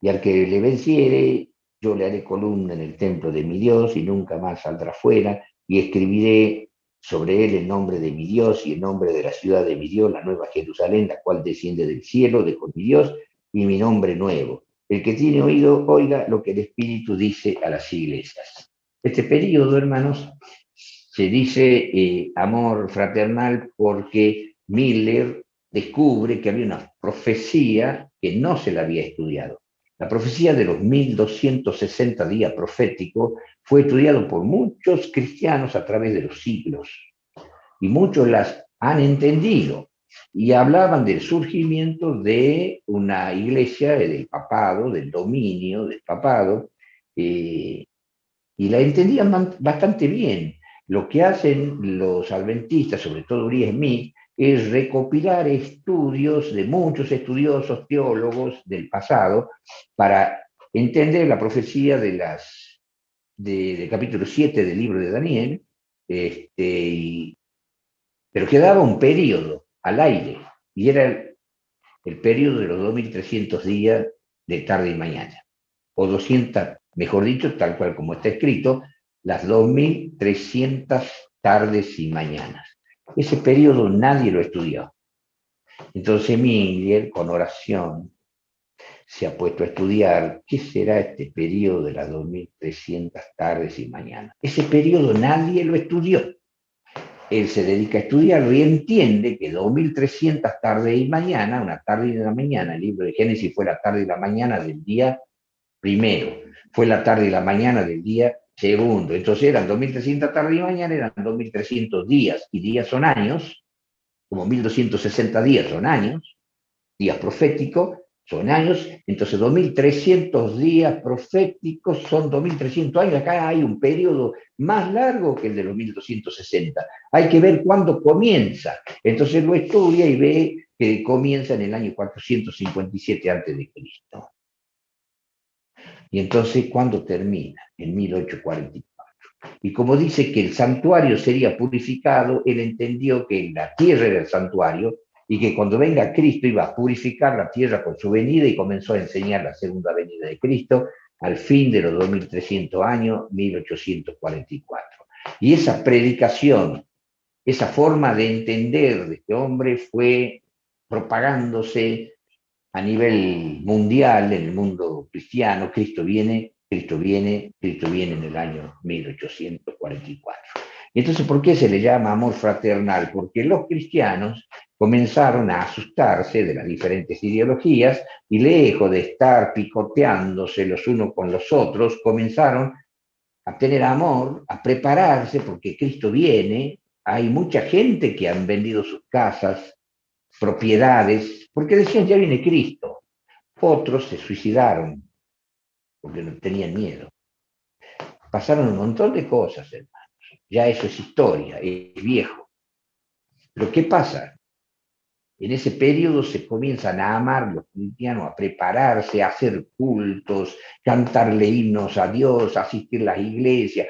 Y al que le venciere, yo le haré columna en el templo de mi Dios y nunca más saldrá fuera, y escribiré sobre él el nombre de mi Dios y el nombre de la ciudad de mi Dios, la nueva Jerusalén, la cual desciende del cielo de con mi Dios, y mi nombre nuevo. El que tiene oído, oiga lo que el Espíritu dice a las iglesias. Este periodo, hermanos, se dice amor fraternal porque Miller descubre que había una profecía que no se la había estudiado. La profecía de los 1260 días proféticos fue estudiado por muchos cristianos a través de los siglos y muchos las han entendido y hablaban del surgimiento de una iglesia, del papado, del dominio del papado, y la entendían bastante bien. Lo que hacen los adventistas, sobre todo Uri Smith, es recopilar estudios de muchos estudiosos teólogos del pasado para entender la profecía del capítulo 7 del libro de Daniel, pero quedaba un periodo al aire, y era el periodo de los 2300 días de tarde y mañana, o 200, mejor dicho, tal cual como está escrito, las 2300 tardes y mañanas. Ese periodo nadie lo estudió. Entonces Miller, con oración, se ha puesto a estudiar qué será este periodo de las 2300 tardes y mañanas. Ese periodo nadie lo estudió. Él se dedica a estudiarlo y entiende que 2300 tardes y mañana, una tarde y una mañana, el libro de Génesis fue la tarde y la mañana del día primero, fue la tarde y la mañana del día segundo. Entonces eran 2300 tardes y mañana, eran 2300 días, y días son años, como 1260 días son años, días proféticos son años, entonces 2300 días proféticos son 2300 años. Acá hay un periodo más largo que el de los 1260. Hay que ver cuándo comienza. Entonces lo estudia y ve que comienza en el año 457 a.C. Y entonces, ¿cuándo termina? En 1844. Y como dice que el santuario sería purificado, él entendió que la tierra era el santuario y que cuando venga Cristo iba a purificar la tierra con su venida, y comenzó a enseñar la segunda venida de Cristo al fin de los 2300 años, 1844. Y esa predicación, esa forma de entender de este hombre fue propagándose a nivel mundial, en el mundo cristiano. Cristo viene, Cristo viene, Cristo viene en el año 1844. Y entonces, ¿por qué se le llama amor fraternal? Porque los cristianos comenzaron a asustarse de las diferentes ideologías y, lejos de estar picoteándose los unos con los otros, comenzaron a tener amor, a prepararse porque Cristo viene. Hay mucha gente que han vendido sus casas, propiedades, porque decían, ya viene Cristo. Otros se suicidaron porque no tenían miedo. Pasaron un montón de cosas, hermanos. Ya eso es historia, es viejo. Pero ¿qué pasa? En ese periodo se comienzan a amar los cristianos, a prepararse, a hacer cultos, cantarle himnos a Dios, asistir a las iglesias,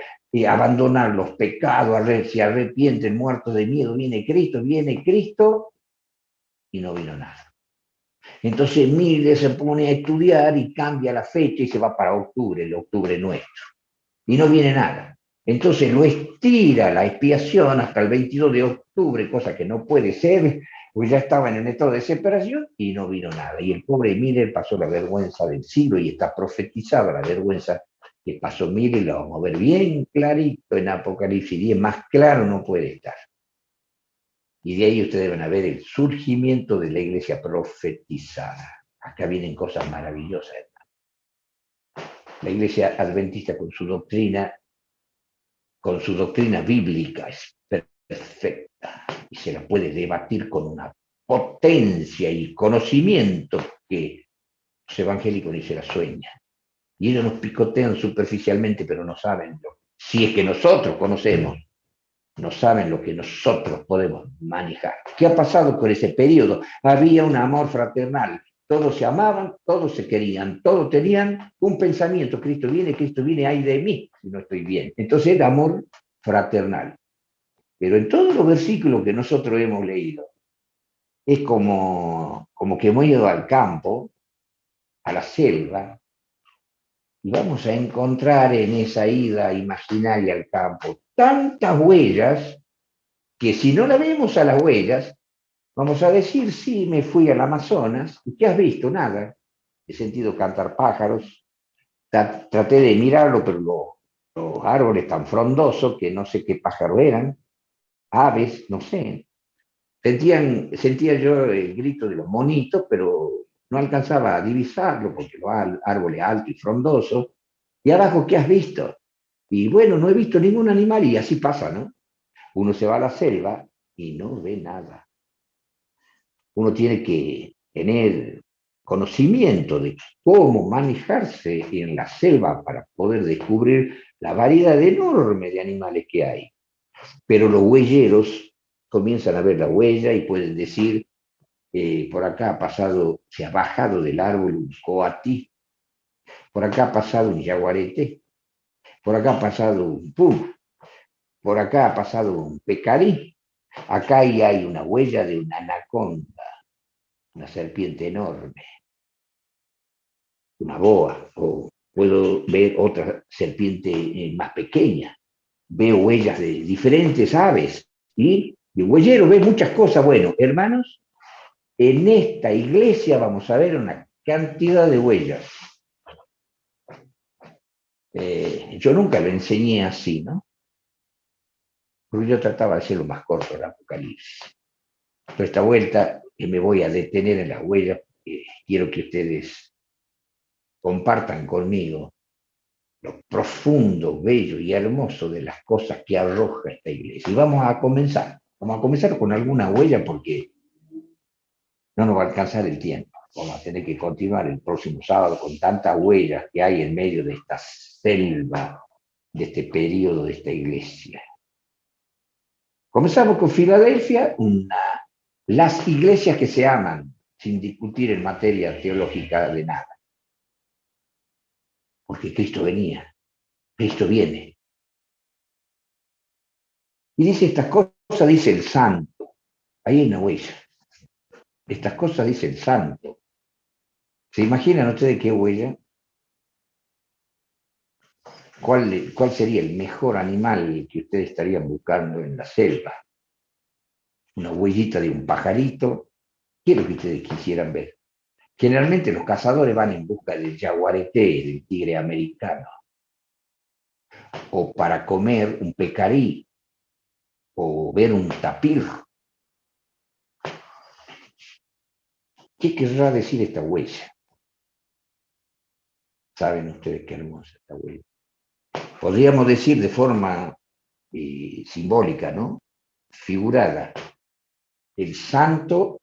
abandonar los pecados, se arrepienten muertos de miedo, viene Cristo y no vino nada. Entonces Mille se pone a estudiar y cambia la fecha y se va para octubre, el octubre nuestro. Y no viene nada. Entonces lo estira la expiación hasta el 22 de octubre, cosa que no puede ser, pues ya estaba en un estado de desesperación y no vino nada. Y el pobre Miller pasó la vergüenza del siglo y está profetizada la vergüenza que pasó Miller, lo vamos a ver bien clarito en Apocalipsis 10, más claro no puede estar. Y de ahí ustedes van a ver el surgimiento de la iglesia profetizada. Acá vienen cosas maravillosas. La iglesia adventista con su doctrina bíblica es perfecta y se la puede debatir con una potencia y conocimiento que los evangélicos ni se la sueñan. Y ellos nos picotean superficialmente, pero no saben si es que nosotros conocemos, no saben lo que nosotros podemos manejar. ¿Qué ha pasado con ese periodo? Había un amor fraternal. Todos se amaban, todos se querían, todos tenían un pensamiento. Cristo viene, ay de mí, si no estoy bien. Entonces era amor fraternal. Pero en todos los versículos que nosotros hemos leído, es como que hemos ido al campo, a la selva, y vamos a encontrar en esa ida imaginaria al campo tantas huellas que si no la vemos a las huellas, vamos a decir, sí, me fui al Amazonas, ¿y qué has visto? Nada. He sentido cantar pájaros, traté de mirarlo, pero los árboles tan frondosos que no sé qué pájaro eran, aves, no sé. Sentía yo el grito de los monitos, pero no alcanzaba a divisarlo porque los árboles altos y frondosos. ¿Y abajo qué has visto? Y bueno, no he visto ningún animal y así pasa, ¿no? Uno se va a la selva y no ve nada. Uno tiene que tener conocimiento de cómo manejarse en la selva para poder descubrir la variedad enorme de animales que hay. Pero los huelleros comienzan a ver la huella y pueden decir, por acá ha pasado, se ha bajado del árbol un coatí, por acá ha pasado un jaguarete, por acá ha pasado un pum, por acá ha pasado un pecarí, acá hay una huella de una anaconda, una serpiente enorme, una boa, o puedo ver otra serpiente más pequeña, veo huellas de diferentes aves y el huellero ve muchas cosas. Bueno, hermanos, en esta iglesia vamos a ver una cantidad de huellas. Yo nunca lo enseñé así, ¿no? Porque yo trataba de hacerlo más corto el Apocalipsis. Pero esta vuelta me voy a detener en las huellas, quiero que ustedes compartan conmigo lo profundo, bello y hermoso de las cosas que arroja esta iglesia. Y vamos a comenzar con alguna huella porque no nos va a alcanzar el tiempo. Vamos a tener que continuar el próximo sábado con tantas huellas que hay en medio de esta selva, de este periodo de esta iglesia. Comenzamos con Filadelfia, las iglesias que se aman, sin discutir en materia teológica de nada. Porque Cristo venía, Cristo viene. Y dice estas cosas, dice el santo. Ahí hay una huella. Estas cosas dice el santo. ¿Se imaginan ustedes qué huella? ¿Cuál sería el mejor animal que ustedes estarían buscando en la selva? Una huellita de un pajarito. ¿Qué es lo que ustedes quisieran ver? Generalmente los cazadores van en busca del jaguarete, del tigre americano, o para comer un pecarí, o ver un tapir. ¿Qué querrá decir esta huella? Saben ustedes qué hermosa esta huella. Podríamos decir de forma simbólica, ¿no? Figurada. El santo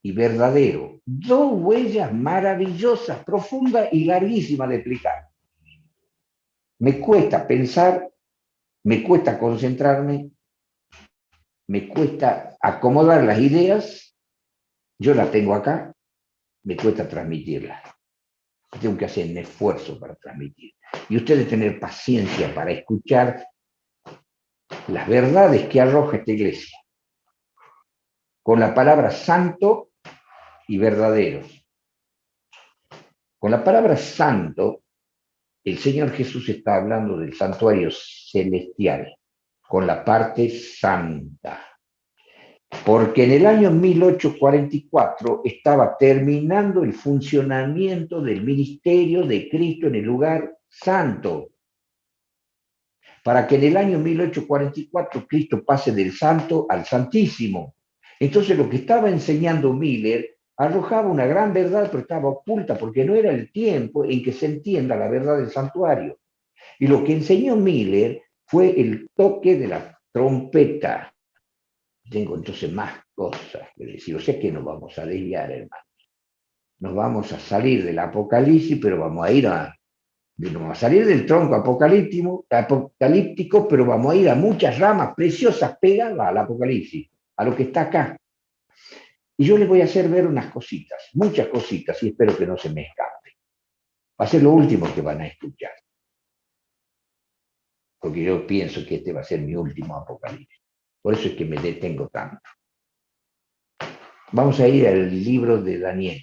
y verdadero. Dos huellas maravillosas, profundas y larguísimas de explicar. Me cuesta pensar, me cuesta concentrarme, me cuesta acomodar las ideas, yo las tengo acá, me cuesta transmitirlas. Tengo que hacer un esfuerzo para transmitir. Y ustedes tener paciencia para escuchar las verdades que arroja esta iglesia, con la palabra santo y verdadero. Con la palabra santo, el Señor Jesús está hablando del santuario celestial, con la parte santa. Porque en el año 1844 estaba terminando el funcionamiento del ministerio de Cristo en el lugar santo. Para que en el año 1844 Cristo pase del santo al santísimo. Entonces lo que estaba enseñando Miller arrojaba una gran verdad, pero estaba oculta porque no era el tiempo en que se entienda la verdad del santuario. Y lo que enseñó Miller fue el toque de la trompeta. Tengo entonces más cosas que decir, o sea que nos vamos a desviar, hermano. Nos vamos a salir del Apocalipsis, pero vamos a ir vamos a salir del tronco apocalíptico, pero vamos a ir a muchas ramas preciosas pegadas al Apocalipsis, a lo que está acá. Y yo les voy a hacer ver unas cositas, muchas cositas, y espero que no se me escape. Va a ser lo último que van a escuchar, porque yo pienso que este va a ser mi último Apocalipsis. Por eso es que me detengo tanto. Vamos a ir al libro de Daniel.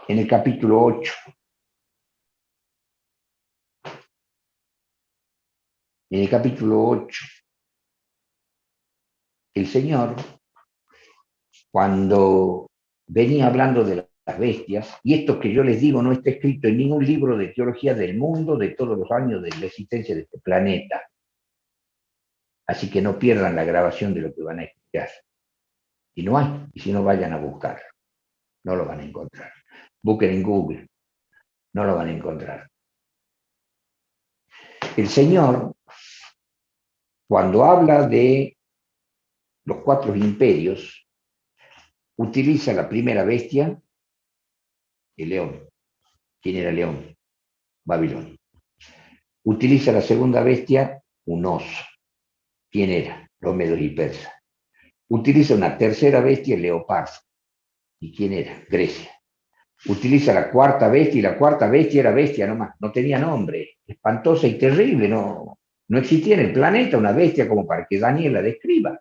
En el capítulo 8. En el capítulo 8, el Señor, cuando venía hablando de las bestias, y esto que yo les digo no está escrito en ningún libro de teología del mundo de todos los años de la existencia de este planeta. Así que no pierdan la grabación de lo que van a escuchar. Y no hay, y si no vayan a buscar, no lo van a encontrar. Busquen en Google, no lo van a encontrar. El Señor, cuando habla de los 4 imperios, utiliza la primera bestia, el león. ¿Quién era el león? Babilonia. Utiliza la segunda bestia, un oso. ¿Quién era? Los medos y persas. Utiliza una tercera bestia, el leopardo. ¿Y quién era? Grecia. Utiliza la cuarta bestia, y la cuarta bestia era bestia nomás, no tenía nombre, espantosa y terrible, no existía en el planeta una bestia como para que Daniel la describa.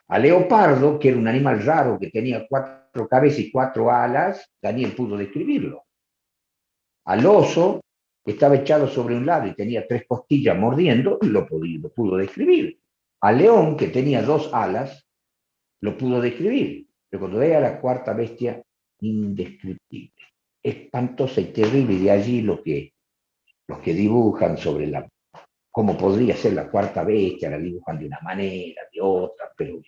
A leopardo, que era un animal raro que tenía 4 cabezas y 4 alas, Daniel pudo describirlo. Al oso, que estaba echado sobre un lado y tenía 3 costillas mordiendo, lo pudo describir. Al león, que tenía 2 alas, lo pudo describir. Pero cuando vea la cuarta bestia, indescriptible, espantosa y terrible, y de allí los que dibujan sobre cómo podría ser la cuarta bestia, la dibujan de una manera, de otra, pero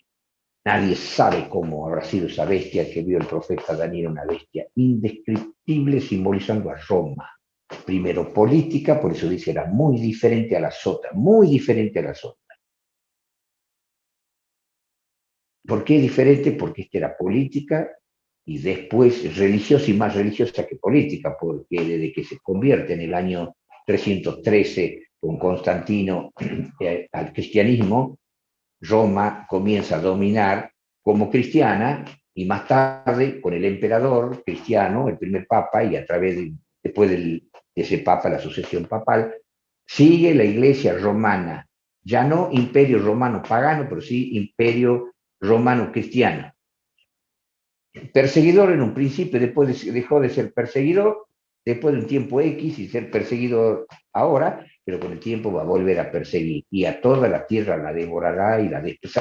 nadie sabe cómo habrá sido esa bestia que vio el profeta Daniel, una bestia indescriptible simbolizando a Roma. Primero política, por eso dice era muy diferente a las otras, muy diferente a las otras. ¿Por qué diferente? Porque esta era política y después religiosa y más religiosa que política, porque desde que se convierte en el año 313 con Constantino al cristianismo, Roma comienza a dominar como cristiana y más tarde con el emperador cristiano, el primer papa, y a través después de ese papa, la sucesión papal, sigue la iglesia romana, ya no imperio romano pagano, pero sí imperio romano cristiano. Perseguidor en un principio, después dejó de ser perseguidor, después de un tiempo X y ser perseguidor ahora, pero con el tiempo va a volver a perseguir y a toda la tierra la devorará y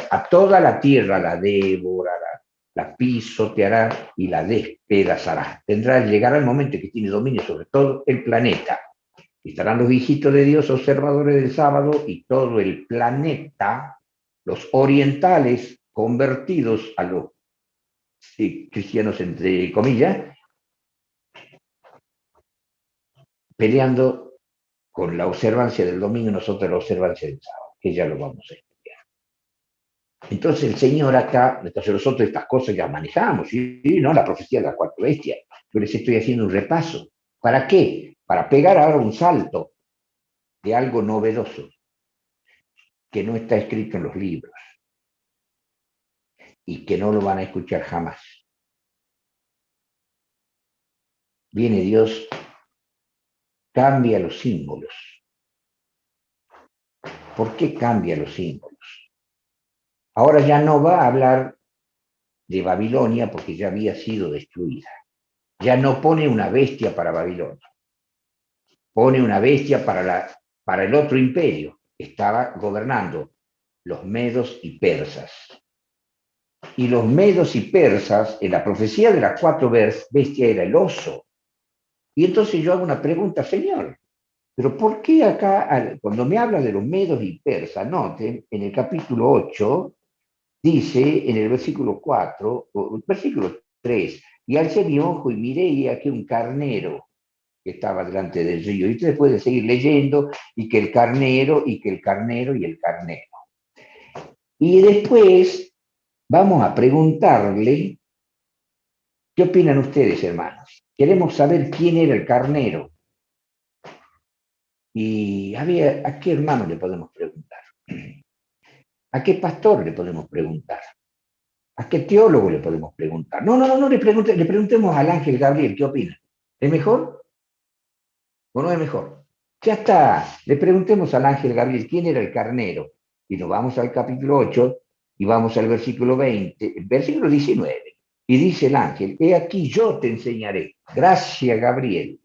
a toda la tierra la devorará, la pisoteará y la despedazará. Llegará el momento que tiene dominio sobre todo el planeta. Estarán los viejitos de Dios, observadores del sábado, y todo el planeta, los orientales convertidos a los cristianos entre comillas, peleando con la observancia del domingo y nosotros la observancia del sábado, que ya lo vamos a estudiar. Entonces el Señor acá, entonces nosotros estas cosas ya manejamos, ¿sí? ¿No? La profecía de las cuatro bestias. Yo les estoy haciendo un repaso. ¿Para qué? Para pegar ahora un salto de algo novedoso que no está escrito en los libros y que no lo van a escuchar jamás. Viene Dios, cambia los símbolos. ¿Por qué cambia los símbolos? Ahora ya no va a hablar de Babilonia porque ya había sido destruida. Ya no pone una bestia para Babilonia, pone una bestia para el otro imperio. Estaba gobernando los medos y persas. Y los medos y persas, en la profecía de las cuatro bestias era el oso. Y entonces yo hago una pregunta, Señor, pero ¿por qué acá, cuando me habla de los medos y persas, noten, en el capítulo 8, dice en el versículo 4, o el versículo 3, y alcé mi ojo y miré y aquí un carnero que estaba delante del río. Y ustedes pueden seguir leyendo, y que el carnero, y que el carnero, y el carnero. Y después vamos a preguntarle, ¿qué opinan ustedes, hermanos? Queremos saber quién era el carnero. Y ¿a qué hermano le podemos preguntar? ¿A qué pastor le podemos preguntar? ¿A qué teólogo le podemos preguntar? No le preguntemos al ángel Gabriel, ¿qué opina? ¿Es mejor o no es mejor? Ya está, le preguntemos al ángel Gabriel quién era el carnero. Y nos vamos al capítulo 8 y vamos al versículo 20, versículo 19. Y dice el ángel, he aquí yo te enseñaré. Gracias, Gabriel.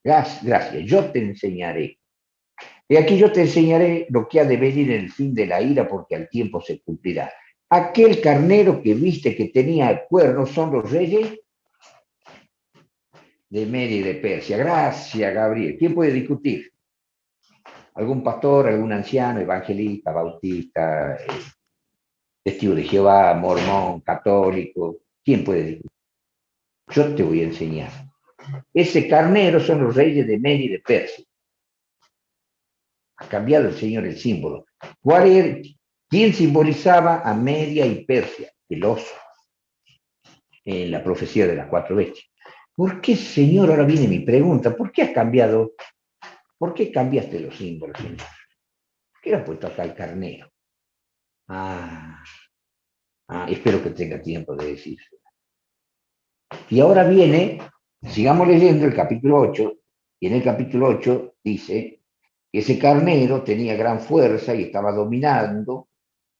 Gracias, yo te enseñaré. He aquí yo te enseñaré lo que ha de venir en el fin de la ira, porque al tiempo se cumplirá. Aquel carnero que viste que tenía cuernos son los reyes de Media y de Persia. Gracias, Gabriel. ¿Quién puede discutir? ¿Algún pastor, algún anciano, evangelista, bautista, testigo de Jehová, mormón, católico? ¿Quién puede discutir? Yo te voy a enseñar. Ese carnero son los reyes de Media y de Persia. Ha cambiado el Señor el símbolo. ¿Quién simbolizaba a Media y Persia? El oso, en la profecía de las cuatro bestias. ¿Por qué, Señor? Ahora viene mi pregunta. ¿Por qué has cambiado? ¿Por qué cambiaste los símbolos, Señor? ¿Por qué le has puesto acá el carnero? Espero que tenga tiempo de decirse. Y ahora viene, sigamos leyendo el capítulo 8, y en el capítulo 8 dice que ese carnero tenía gran fuerza y estaba dominando.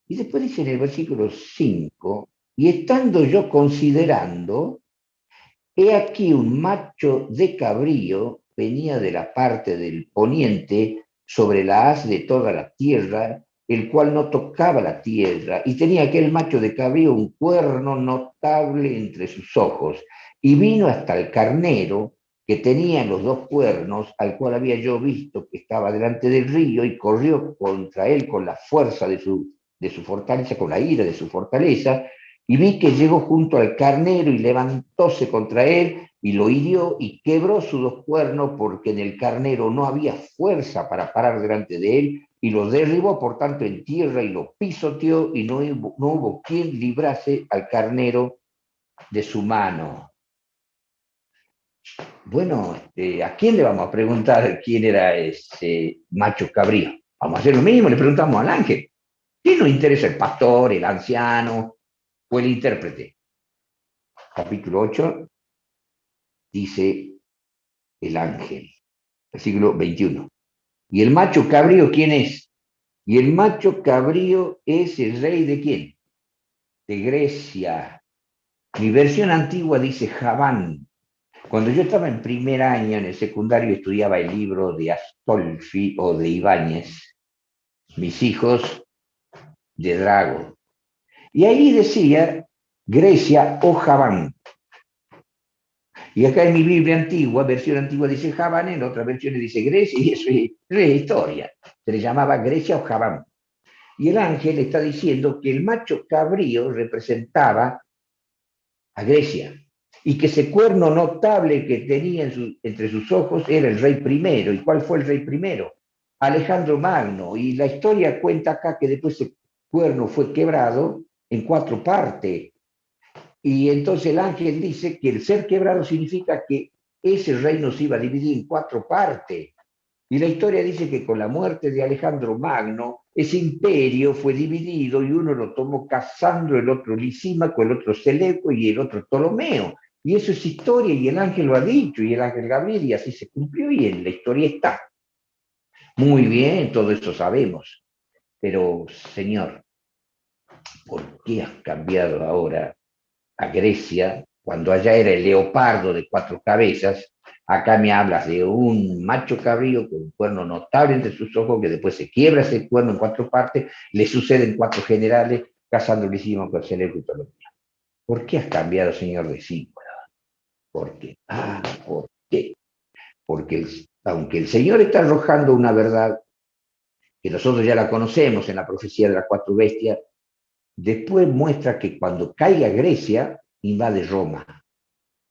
Y después dice en el versículo 5, y estando yo considerando, he aquí un macho de cabrío venía de la parte del poniente sobre la haz de toda la tierra, el cual no tocaba la tierra, y tenía aquel macho de cabrío un cuerno notable entre sus ojos, y vino hasta el carnero que tenía los dos cuernos, al cual había yo visto que estaba delante del río, y corrió contra él con la fuerza de su fortaleza, con la ira de su fortaleza, y vi que llegó junto al carnero y levantóse contra él y lo hirió y quebró sus dos cuernos, porque en el carnero no había fuerza para parar delante de él, y lo derribó por tanto en tierra y lo pisoteó, y no hubo quien librase al carnero de su mano. Bueno, ¿a quién le vamos a preguntar quién era ese macho cabrío? Vamos a hacer lo mismo, le preguntamos al ángel. ¿Quién nos interesa, el pastor, el anciano o el intérprete? Capítulo 8, dice el ángel, versículo 21. ¿Y el macho cabrío quién es? Y el macho cabrío es el rey de quién? De Grecia. Mi versión antigua dice Javán. Cuando yo estaba en primer año en el secundario estudiaba el libro de Astolfi o de Ibáñez, Mis hijos de Drago. Y ahí decía Grecia o Javán. Y acá en mi Biblia antigua, versión antigua dice Javán, en otra versión dice Grecia, y eso es historia. Se le llamaba Grecia o Javán. Y el ángel está diciendo que el macho cabrío representaba a Grecia. y que ese cuerno notable que tenía entre sus ojos era el rey primero. ¿Y cuál fue el rey primero? Alejandro Magno. Y la historia cuenta acá que después ese cuerno fue quebrado en 4 partes. Y entonces el ángel dice que el ser quebrado significa que ese reino se iba a dividir en 4 partes. Y la historia dice que con la muerte de Alejandro Magno, ese imperio fue dividido y uno lo tomó Casandro, el otro Lisímaco, el otro Seleuco y el otro Ptolomeo. Y eso es historia y el ángel lo ha dicho y el ángel Gabriel y así se cumplió y en la historia está. Muy bien, todo eso sabemos. Pero, Señor, ¿por qué has cambiado ahora a Grecia cuando allá era el leopardo de 4 cabezas? Acá me hablas de un macho cabrío con un cuerno notable entre sus ojos, que después se quiebra ese cuerno en 4 partes, le suceden 4 generales, casándolísimo con Seleuco y Ptolomeo. ¿Por qué has cambiado, señor de símbolo? ¿Por qué? ¿Por qué? Porque aunque el Señor está arrojando una verdad, que nosotros ya la conocemos en la profecía de las 4 bestias, después muestra que cuando caiga Grecia, invade Roma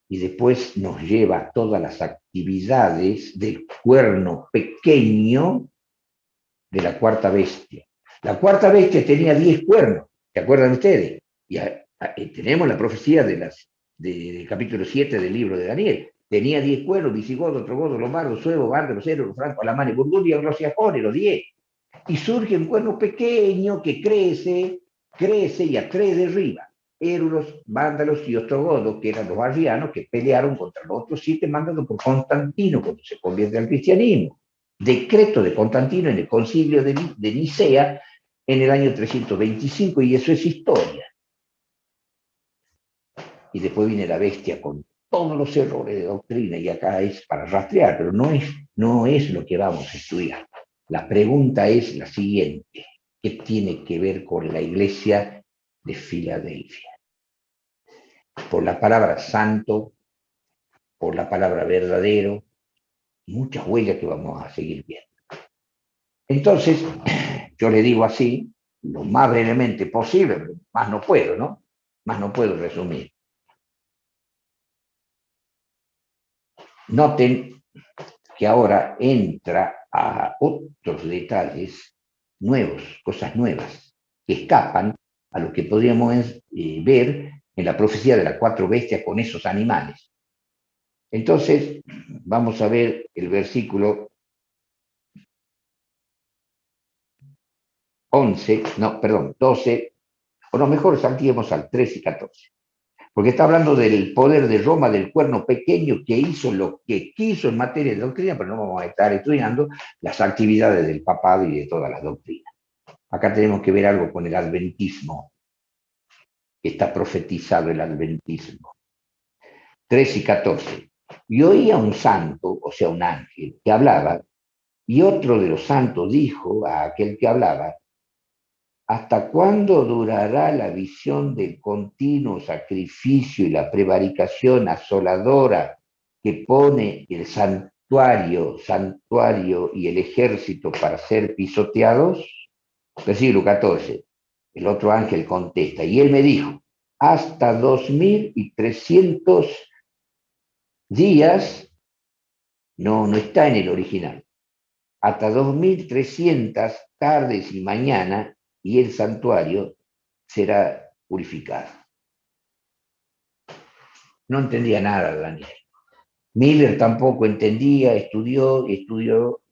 y después nos lleva a todas las actividades del cuerno pequeño de la 4ª bestia. La 4ª bestia tenía 10 cuernos, ¿se acuerdan ustedes? Y tenemos la profecía del capítulo 7 del libro de Daniel. Tenía 10 cuernos: visigodo, trogodo, lombardo, suevo, bárbaros, los franco, alamán, burgundia, rociajón, los 10. Y surge un cuerno pequeño que crece y a 3 derriba. Érulos, vándalos y ostrogodos, que eran los arrianos, que pelearon contra los otros 7 mandados por Constantino cuando se convierte al cristianismo. Decreto de Constantino en el concilio de Nicea en el año 325, y eso es historia. Y después viene la bestia con todos los errores de doctrina, y acá es para rastrear, pero no es lo que vamos a estudiar. La pregunta es la siguiente: ¿qué tiene que ver con la iglesia de Filadelfia? Por la palabra santo, por la palabra verdadero, muchas huellas que vamos a seguir viendo. Entonces, yo le digo así, lo más brevemente posible, pero más no puedo, ¿no? Más no puedo resumir. Noten que ahora entra a otros detalles nuevos, cosas nuevas, que escapan a lo que podríamos ver en la profecía de las 4 bestias con esos animales. Entonces, vamos a ver el versículo 12, o no, mejor saltemos al 13 y 14, porque está hablando del poder de Roma, del cuerno pequeño que hizo lo que quiso en materia de doctrina, pero no vamos a estar estudiando las actividades del papado y de todas las doctrinas. Acá tenemos que ver algo con el adventismo, que está profetizado el adventismo. 13 y 14. Y oía un santo, o sea, un ángel, que hablaba, y otro de los santos dijo a aquel que hablaba: ¿hasta cuándo durará la visión del continuo sacrificio y la prevaricación asoladora que pone el santuario y el ejército para ser pisoteados? Versículo 14. El otro ángel contesta, y él me dijo: hasta 2300 días, no está en el original, hasta 2300 tardes y mañana, y el santuario será purificado. No entendía nada, Daniel. Miller tampoco entendía, estudió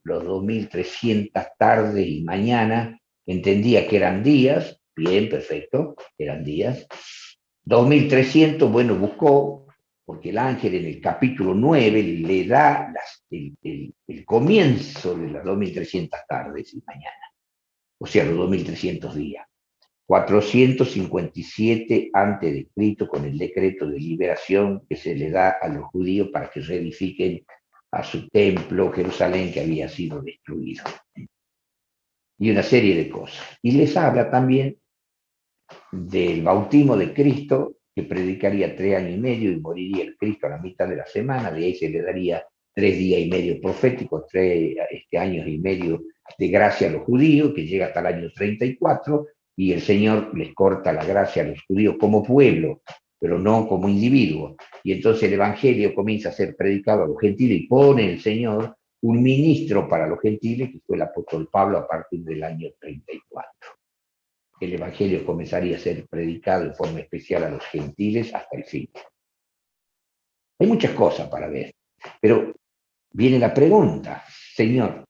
los 2300 tardes y mañana, entendía que eran días, bien, perfecto, eran días. 2300, bueno, buscó, porque el ángel en el capítulo 9 le da el comienzo de las 2300 tardes y mañana, o sea, los 2300 días. 457 antes de Cristo, con el decreto de liberación que se le da a los judíos para que reedifiquen a su templo, Jerusalén, que había sido destruido. Y una serie de cosas. Y les habla también del bautismo de Cristo, que predicaría 3 años y medio y moriría el Cristo a la mitad de la semana. De ahí se le daría 3 días y medio proféticos, 3 años y medio de gracia a los judíos, que llega hasta el año 34, y el Señor les corta la gracia a los judíos como pueblo pero no como individuo. Y entonces el Evangelio comienza a ser predicado a los gentiles y pone el Señor un ministro para los gentiles, que fue el apóstol Pablo a partir del año 34. El Evangelio comenzaría a ser predicado en forma especial a los gentiles hasta el fin. Hay muchas cosas para ver, pero viene la pregunta, Señor,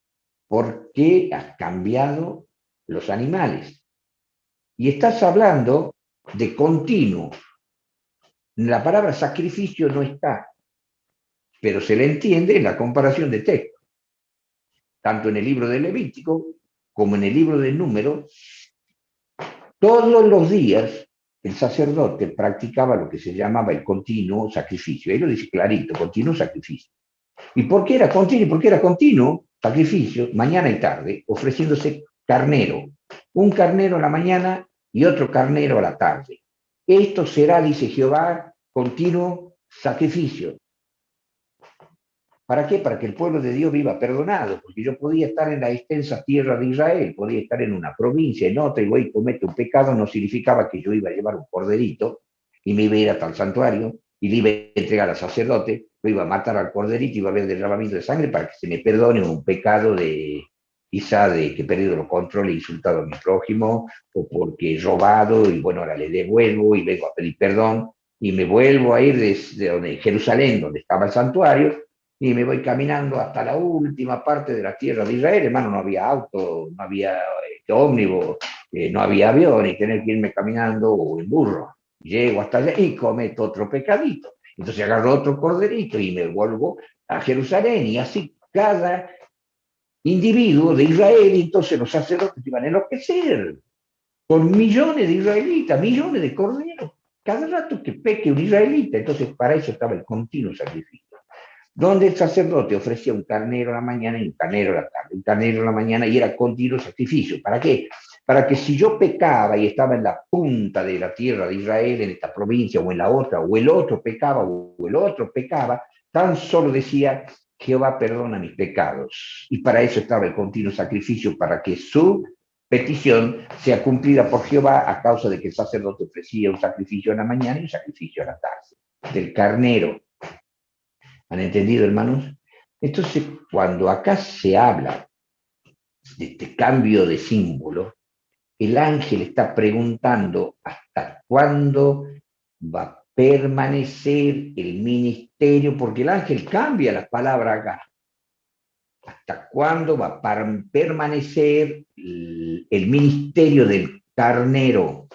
¿por qué has cambiado los animales? Y estás hablando de continuo. La palabra sacrificio no está, pero se le entiende en la comparación de textos. Tanto en el libro de Levítico como en el libro de Números, todos los días el sacerdote practicaba lo que se llamaba el continuo sacrificio. Él lo dice clarito, continuo sacrificio. ¿Y por qué era continuo? Porque era continuo sacrificio, mañana y tarde, ofreciéndose carnero. Un carnero a la mañana y otro carnero a la tarde. Esto será, dice Jehová, continuo sacrificio. ¿Para qué? Para que el pueblo de Dios viva perdonado, porque yo podía estar en la extensa tierra de Israel, podía estar en una provincia, en otra, y voy y cometo un pecado, no significaba que yo iba a llevar un corderito y me iba a ir hasta el santuario y le iba a entregar al sacerdote, lo iba a matar al corderito, iba a haber derramamiento de sangre para que se me perdone un pecado de quizá de que he perdido los controles, he insultado a mi prójimo, o porque he robado y bueno, ahora le devuelvo y vengo a pedir perdón y me vuelvo a ir desde donde, Jerusalén, donde estaba el santuario, y me voy caminando hasta la última parte de la tierra de Israel. Hermano, no había auto, no había ómnibus, no había avión, y tener que irme caminando o en burro. Llego hasta allá y cometo otro pecadito. Entonces agarro otro corderito y me vuelvo a Jerusalén, y así cada individuo de Israel, y entonces los sacerdotes iban a enloquecer con millones de israelitas, millones de corderos. Cada rato que peque un israelita, entonces para eso estaba el continuo sacrificio, donde el sacerdote ofrecía un carnero a la mañana y un carnero a la tarde, un carnero a la mañana, y era continuo sacrificio. ¿Para qué? Para que si yo pecaba y estaba en la punta de la tierra de Israel, en esta provincia o en la otra, o el otro pecaba o el otro pecaba, tan solo decía, Jehová perdona mis pecados. Y para eso estaba el continuo sacrificio, para que su petición sea cumplida por Jehová, a causa de que el sacerdote ofrecía un sacrificio en la mañana y un sacrificio a la tarde. Del carnero. ¿Han entendido, hermanos? Entonces, cuando acá se habla de este cambio de símbolo, el ángel está preguntando hasta cuándo va a permanecer el ministerio, porque el ángel cambia la palabra acá. ¿Hasta cuándo va a permanecer el ministerio del carnero?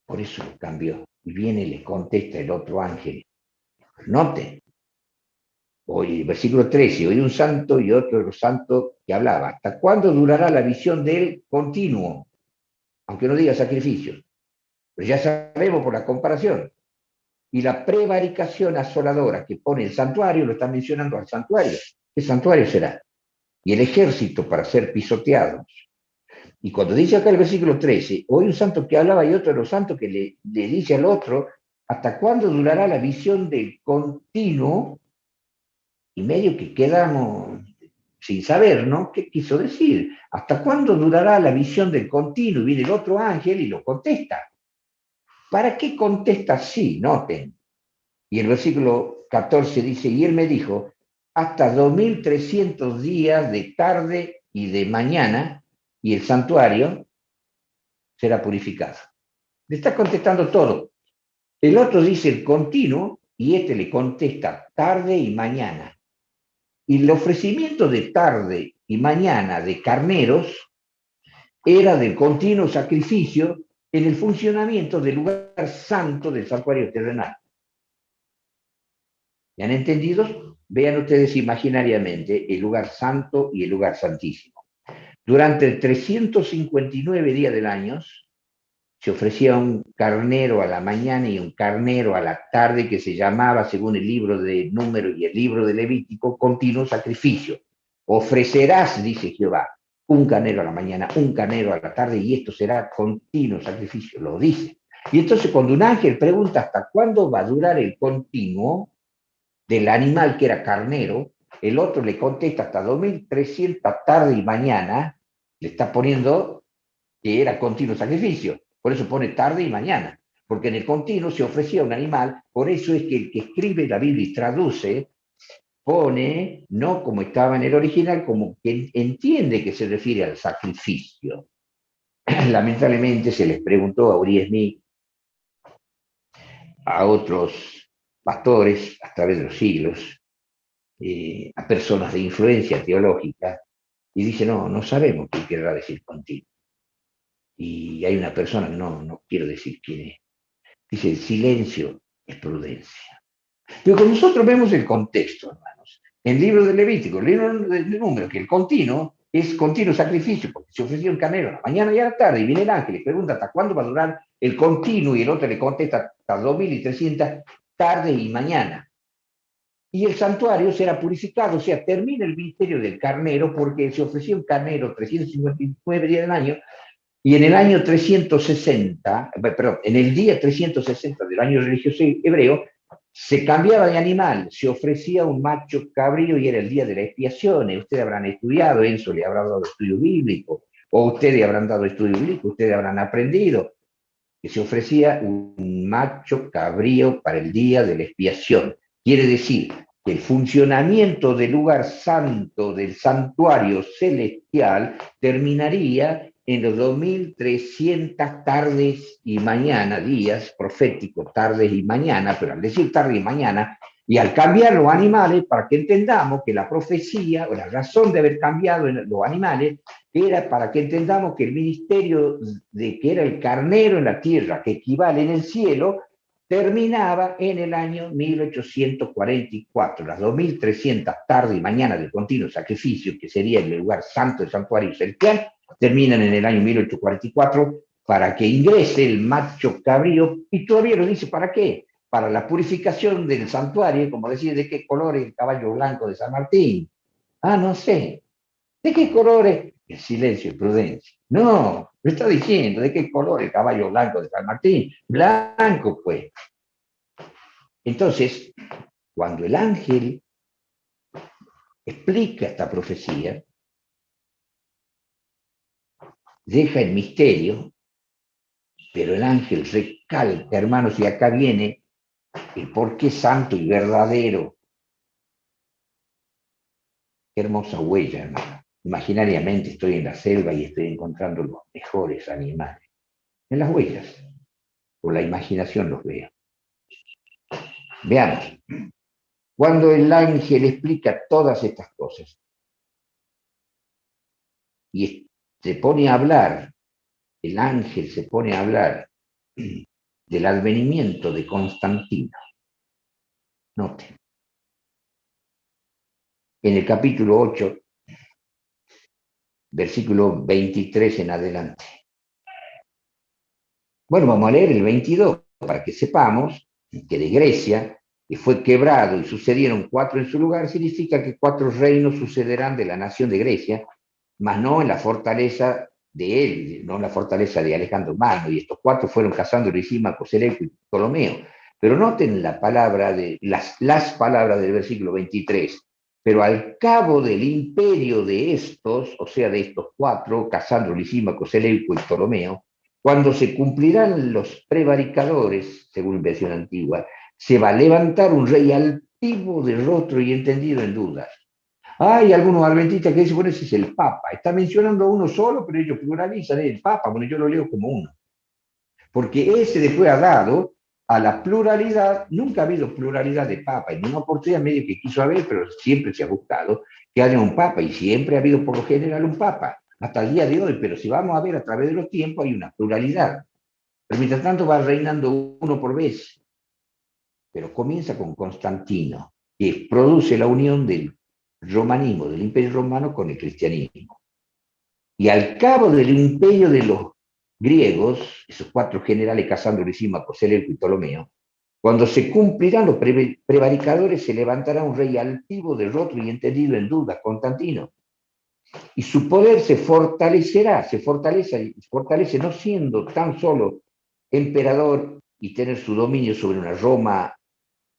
Por eso lo cambió. Y viene y le contesta el otro ángel. Note, hoy, versículo 13, hoy un santo y otro de los santos que hablaba. ¿Hasta cuándo durará la visión del continuo? Aunque no diga sacrificio. Pero ya sabemos por la comparación. Y la prevaricación asoladora que pone el santuario, lo está mencionando al santuario. ¿Qué santuario será? Y el ejército para ser pisoteados. Y cuando dice acá el versículo 13, hoy un santo que hablaba y otro de los santos que le dice al otro, ¿hasta cuándo durará la visión del continuo? Y medio que quedamos sin saber, ¿no? ¿Qué quiso decir? ¿Hasta cuándo durará la visión del continuo? Y viene el otro ángel y lo contesta. ¿Para qué contesta así? Noten. Y el versículo 14 dice, y él me dijo, hasta 2300 días de tarde y de mañana, y el santuario será purificado. Le está contestando todo. El otro dice el continuo, y este le contesta tarde y mañana. Y el ofrecimiento de tarde y mañana de carneros era del continuo sacrificio en el funcionamiento del lugar santo del santuario terrenal. ¿Me han entendido? Vean ustedes imaginariamente el lugar santo y el lugar santísimo. Durante el 359 días del año se ofrecía un carnero a la mañana y un carnero a la tarde, que se llamaba, según el libro de Números y el libro de Levítico, continuo sacrificio. Ofrecerás, dice Jehová, un carnero a la mañana, un carnero a la tarde, y esto será continuo sacrificio, lo dice. Y entonces cuando un ángel pregunta hasta cuándo va a durar el continuo del animal que era carnero, el otro le contesta hasta 2300 tarde y mañana, le está poniendo que era continuo sacrificio. Por eso pone tarde y mañana, porque en el continuo se ofrecía un animal, por eso es que el que escribe la Biblia y traduce, pone, no como estaba en el original, como que entiende que se refiere al sacrificio. Lamentablemente se les preguntó a Uri Smith, a otros pastores a través de los siglos, a personas de influencia teológica, y dice, no, no sabemos qué querrá decir continuo. Y hay una persona, no quiero decir quién es, dice, el silencio es prudencia. Pero con nosotros vemos el contexto, hermanos. En el libro de Levítico, el libro de Números, que el continuo es continuo sacrificio, porque se ofrecía un carnero a la mañana y a la tarde, y viene el ángel y le pregunta hasta cuándo va a durar el continuo, y el otro le contesta hasta 2300 tarde y mañana. Y el santuario será purificado, o sea, termina el ministerio del carnero, porque se ofrecía un carnero 359 días del año, y en el año 360, perdón, en el día 360 del año religioso hebreo, se cambiaba de animal, se ofrecía un macho cabrío y era el día de la expiación. Ustedes habrán estudiado, Enzo le habrá dado estudio bíblico, o ustedes habrán dado estudio bíblico, ustedes habrán aprendido que se ofrecía un macho cabrío para el día de la expiación. Quiere decir que el funcionamiento del lugar santo, del santuario celestial, terminaría en los 2300 tardes y mañana, días proféticos, tardes y mañana, pero al decir tarde y mañana, y al cambiar los animales, para que entendamos que la profecía, o la razón de haber cambiado los animales, era para que entendamos que el ministerio de que era el carnero en la tierra, que equivale en el cielo, terminaba en el año 1844, las 2300 tarde y mañana del continuo sacrificio, que sería el lugar santo del santuario celestial, terminan en el año 1844 para que ingrese el macho cabrío, y todavía lo dice, ¿para qué? Para la purificación del santuario, como decir, ¿de qué color es el caballo blanco de San Martín? Ah, no sé. ¿De qué color es? El silencio y prudencia. No, me está diciendo, ¿de qué color el caballo blanco de San Martín? Blanco, pues. Entonces, cuando el ángel explica esta profecía, deja el misterio, pero el ángel recalca, hermanos, y acá viene el por qué santo y verdadero. Qué hermosa huella, hermano. Imaginariamente estoy en la selva y estoy encontrando los mejores animales. En las huellas, por la imaginación los veo. Veamos. Cuando el ángel explica todas estas cosas y se pone a hablar, el ángel se pone a hablar del advenimiento de Constantino. Note, en el capítulo 8, versículo 23 en adelante. Bueno, vamos a leer el 22 para que sepamos que de Grecia, que fue quebrado y sucedieron 4 en su lugar, significa que 4 reinos sucederán de la nación de Grecia, mas no en la fortaleza de él, no en la fortaleza de Alejandro Magno, y estos 4 fueron Casandro, Lisímaco, Seleuco y Ptolomeo. Pero noten la palabra de, las palabras del versículo 23. Pero al cabo del imperio de estos, o sea, de estos 4, Casandro, Lisímaco, Seleuco y Ptolomeo, cuando se cumplirán los prevaricadores, según versión antigua, se va a levantar un rey altivo de rostro y entendido en dudas. Hay algunos adventistas que dicen, bueno, ese es el Papa. Está mencionando a uno solo, pero ellos pluralizan el Papa. Bueno, yo lo leo como uno. Porque ese después ha dado a la pluralidad, nunca ha habido pluralidad de Papa. En una oportunidad medio que quiso haber, pero siempre se ha buscado que haya un Papa. Y siempre ha habido por lo general un Papa, hasta el día de hoy. Pero si vamos a ver a través de los tiempos, hay una pluralidad. Pero mientras tanto va reinando uno por vez. Pero comienza con Constantino, que produce la unión del romanismo, del imperio romano con el cristianismo. Y al cabo del imperio de los griegos, esos 4 generales, Casandro, Lisímaco, Seleuco y Ptolomeo, cuando se cumplirán los prevaricadores, se levantará un rey altivo de rostro y entendido en dudas, Constantino. Y su poder se fortalecerá, se fortalece no siendo tan solo emperador y tener su dominio sobre una Roma,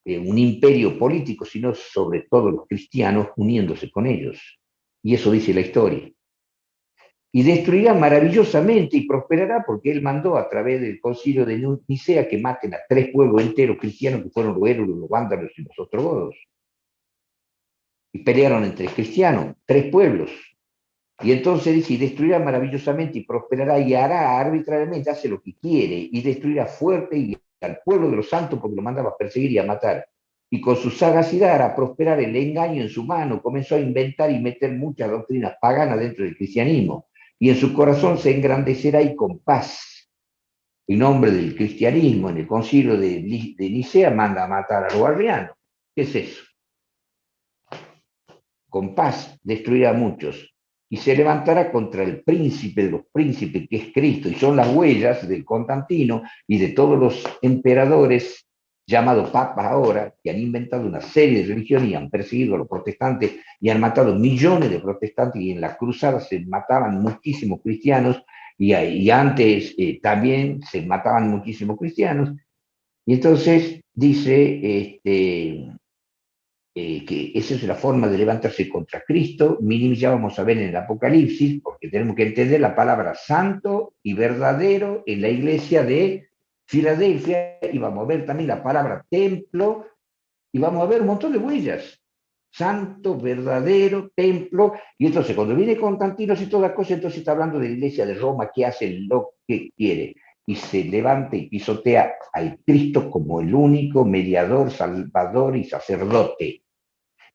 un imperio político, sino sobre todo los cristianos uniéndose con ellos. Y eso dice la historia. y destruirá maravillosamente y prosperará porque él mandó a través del concilio de Nicea que maten a 3 pueblos enteros cristianos que fueron los héroes, los vándalos y los ostrogodos. Y pelearon entre cristianos, 3 pueblos. Y entonces dice, y destruirá maravillosamente y prosperará y hará arbitrariamente, hace lo que quiere, y destruirá fuerte y al pueblo de los santos porque lo mandaba a perseguir y a matar. Y con su sagacidad hará prosperar el engaño en su mano, comenzó a inventar y meter muchas doctrinas paganas dentro del cristianismo. Y en su corazón se engrandecerá y con paz. En nombre del cristianismo, en el concilio de Nicea, manda a matar a los arrianos. ¿Qué es eso? Con paz destruirá a muchos y se levantará contra el príncipe de los príncipes, que es Cristo, y son las huellas del Constantino y de todos los emperadores llamados papas ahora, que han inventado una serie de religiones y han perseguido a los protestantes y han matado millones de protestantes, y en las cruzadas se mataban muchísimos cristianos, y antes también se mataban muchísimos cristianos. Y entonces dice, que esa es la forma de levantarse contra Cristo. Mínimo ya vamos a ver en el Apocalipsis, porque tenemos que entender la palabra santo y verdadero en la iglesia de Filadelfia, y vamos a ver también la palabra templo, y vamos a ver un montón de huellas. Santo, verdadero, templo, y entonces cuando viene Constantino y todas las cosas, entonces está hablando de la iglesia de Roma que hace lo que quiere y se levanta y pisotea al Cristo como el único mediador, salvador y sacerdote.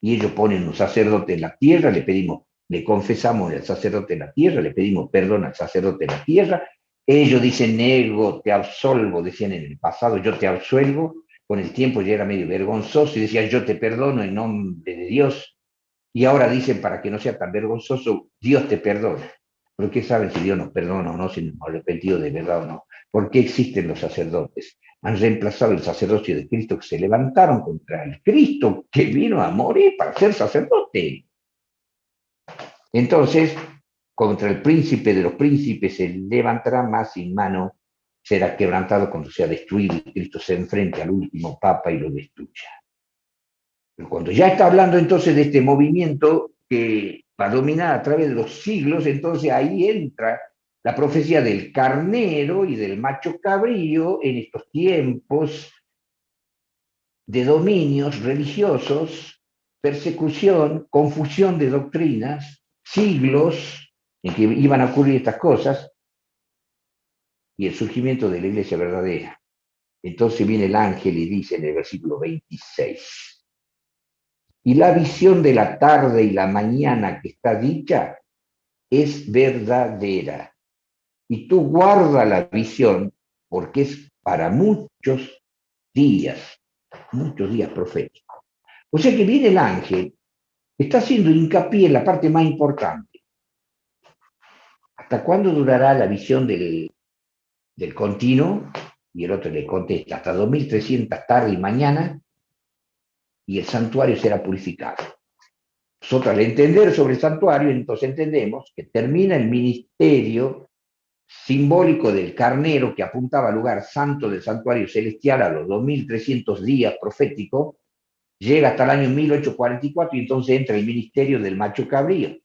Y ellos ponen un sacerdote en la tierra, le pedimos, le confesamos al sacerdote en la tierra, le pedimos perdón al sacerdote en la tierra. Ellos dicen, nego, te absolvo, decían en el pasado, yo te absuelvo. Con el tiempo ya era medio vergonzoso y decían, yo te perdono en nombre de Dios. Y ahora dicen, para que no sea tan vergonzoso, Dios te perdona. ¿Pero qué saben si Dios nos perdona o no, si nos hemos arrepentido de verdad o no? ¿Por qué existen los sacerdotes? Han reemplazado el sacerdocio de Cristo, que se levantaron contra el Cristo que vino a morir para ser sacerdote. Entonces, contra el príncipe de los príncipes se levantará, más sin mano será quebrantado cuando sea destruido y Cristo se enfrente al último papa y lo destruya. Pero cuando ya está hablando entonces de este movimiento que va a dominar a través de los siglos, entonces ahí entra la profecía del carnero y del macho cabrío en estos tiempos de dominios religiosos, persecución, confusión de doctrinas, siglos en que iban a ocurrir estas cosas, y el surgimiento de la iglesia verdadera. Entonces viene el ángel y dice en el versículo 26, y la visión de la tarde y la mañana que está dicha es verdadera. Y tú guarda la visión porque es para muchos días proféticos. O sea que viene el ángel, está haciendo hincapié en la parte más importante. ¿Hasta cuándo durará la visión del continuo? Y el otro le contesta, hasta 2300 tarde y mañana, y el santuario será purificado. Nosotros al entender sobre el santuario, entonces entendemos que termina el ministerio simbólico del carnero que apuntaba al lugar santo del santuario celestial a los 2300 días proféticos, llega hasta el año 1844 y entonces entra el ministerio del macho cabrío.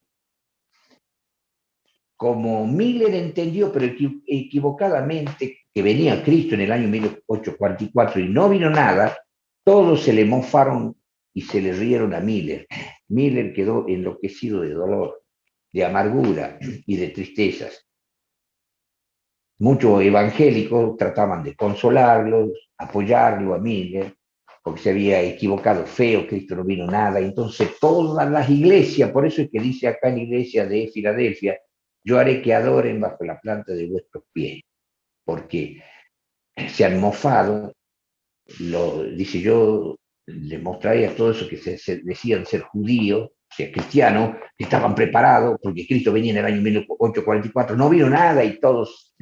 Como Miller entendió, pero equivocadamente, que venía Cristo en el año 1844 y no vino nada, todos se le mofaron y se le rieron a Miller. Miller quedó enloquecido de dolor, de amargura y de tristezas. Muchos evangélicos trataban de consolarlo, apoyarlo a Miller, porque se había equivocado feo, Cristo no vino nada. Entonces todas las iglesias, por eso es que dice acá en la iglesia de Filadelfia, yo haré que adoren bajo la planta de vuestros pies, porque se han mofado, dice yo, les mostraré a todos esos que se decían ser judíos, o sea, cristianos, que estaban preparados, porque Cristo venía en el año 1844, no vino nada y todos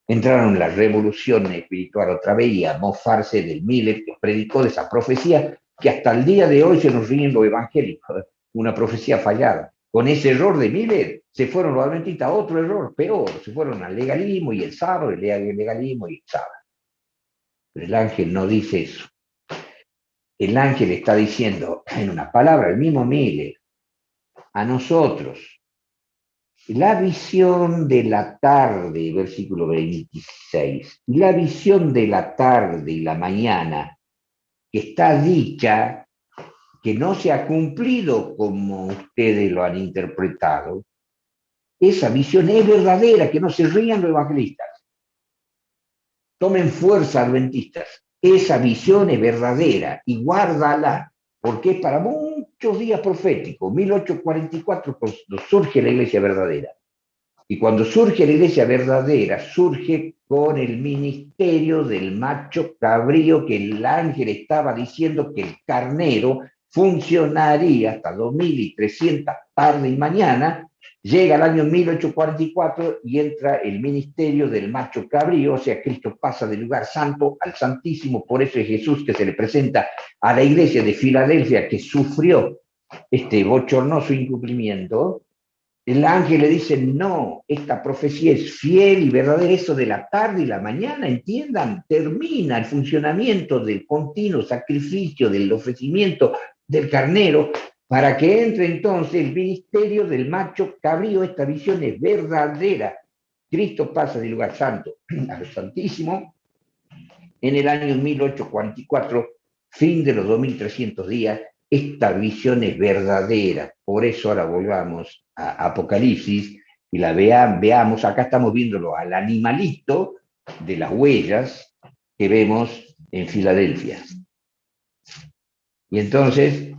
entraron en la revolución espiritual otra vez y a mofarse del Miller, que predicó de esa profecía que hasta el día de hoy se nos ríen los evangélicos, una profecía fallada. Con ese error de Miller se fueron los adventistas a otro error, peor, se fueron al legalismo y el sábado, el legalismo y el sábado. Pero el ángel no dice eso. El ángel está diciendo en una palabra, el mismo Miller, a nosotros, La visión de la tarde, versículo 26, la visión de la tarde y la mañana que está dicha, que no se ha cumplido como ustedes lo han interpretado, esa visión es verdadera, que no se rían los evangelistas. Tomen fuerza, adventistas. Esa visión es verdadera y guárdala, porque es para muchos días proféticos. 1844 surge la iglesia verdadera. Y cuando surge la iglesia verdadera, surge con el ministerio del macho cabrío, que el ángel estaba diciendo que el carnero funcionaría hasta 2300 tarde y mañana. Llega el año 1844 y entra el ministerio del macho cabrío, o sea, Cristo pasa del lugar santo al santísimo. Por eso es Jesús que se le presenta a la iglesia de Filadelfia, que sufrió este bochornoso incumplimiento. El ángel le dice, no, esta profecía es fiel y verdadera, eso de la tarde y la mañana, entiendan, termina el funcionamiento del continuo sacrificio, del ofrecimiento del carnero, para que entre entonces el ministerio del macho cabrío. Esta visión es verdadera. Cristo pasa del lugar santo al santísimo en el año 1844, fin de los 2300 días. Esta visión es verdadera. Por eso ahora volvamos a Apocalipsis y la veamos. Acá estamos viéndolo al animalito de las huellas que vemos en Filadelfia. Y entonces,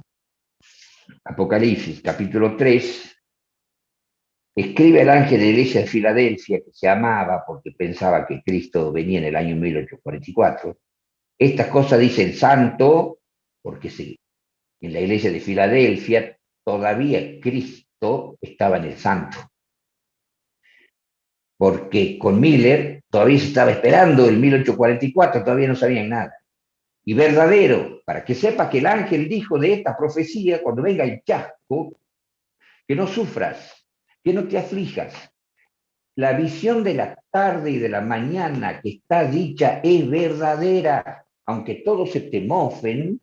Apocalipsis capítulo 3, escribe el ángel de la iglesia de Filadelfia, que se amaba porque pensaba que Cristo venía en el año 1844. Estas cosas dice el santo, porque sí, en la iglesia de Filadelfia todavía Cristo estaba en el santo, porque con Miller todavía se estaba esperando el 1844, todavía no sabían nada. Y verdadero, para que sepa que el ángel dijo de esta profecía, cuando venga el chasco, que no sufras, que no te aflijas. La visión de la tarde y de la mañana que está dicha es verdadera, aunque todos se te mofen,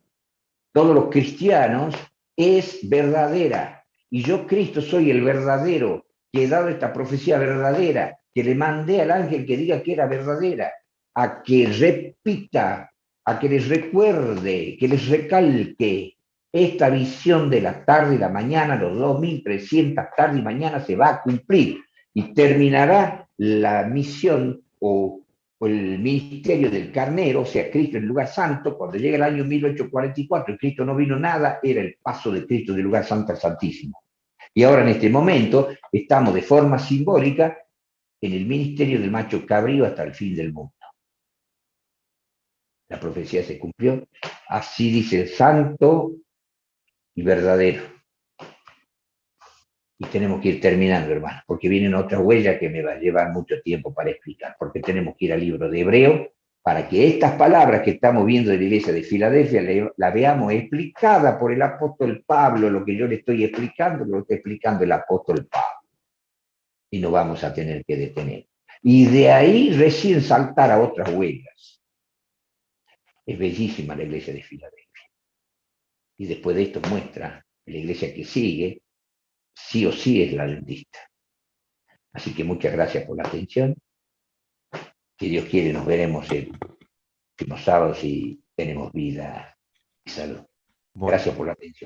todos los cristianos, es verdadera. Y yo, Cristo, soy el verdadero, que he dado esta profecía verdadera, que le mandé al ángel que diga que era verdadera, a que repita, a que les recuerde, que les recalque. Esta visión de la tarde y la mañana, los 2300 tarde y mañana, se va a cumplir y terminará la misión o el ministerio del carnero, o sea, Cristo en el lugar santo. Cuando llega el año 1844 y Cristo no vino nada, era el paso de Cristo del lugar santo al santísimo. Y ahora en este momento estamos de forma simbólica en el ministerio del macho cabrío hasta el fin del mundo. La profecía se cumplió. Así dice el santo y verdadero. Y tenemos que ir terminando, hermano, porque vienen otras huellas que me va a llevar mucho tiempo para explicar, porque tenemos que ir al libro de Hebreo para que estas palabras que estamos viendo de la iglesia de Filadelfia la veamos explicada por el apóstol Pablo, lo que yo le estoy explicando, lo que está explicando el apóstol Pablo. Y no vamos a tener que detener. Y de ahí recién saltar a otras huellas. Es bellísima la iglesia de Filadelfia. Y después de esto muestra la iglesia que sigue, sí o sí es la adventista. Así que muchas gracias por la atención. Si Dios quiere, nos veremos el próximo sábado si tenemos vida y salud. Bueno, Gracias por la atención.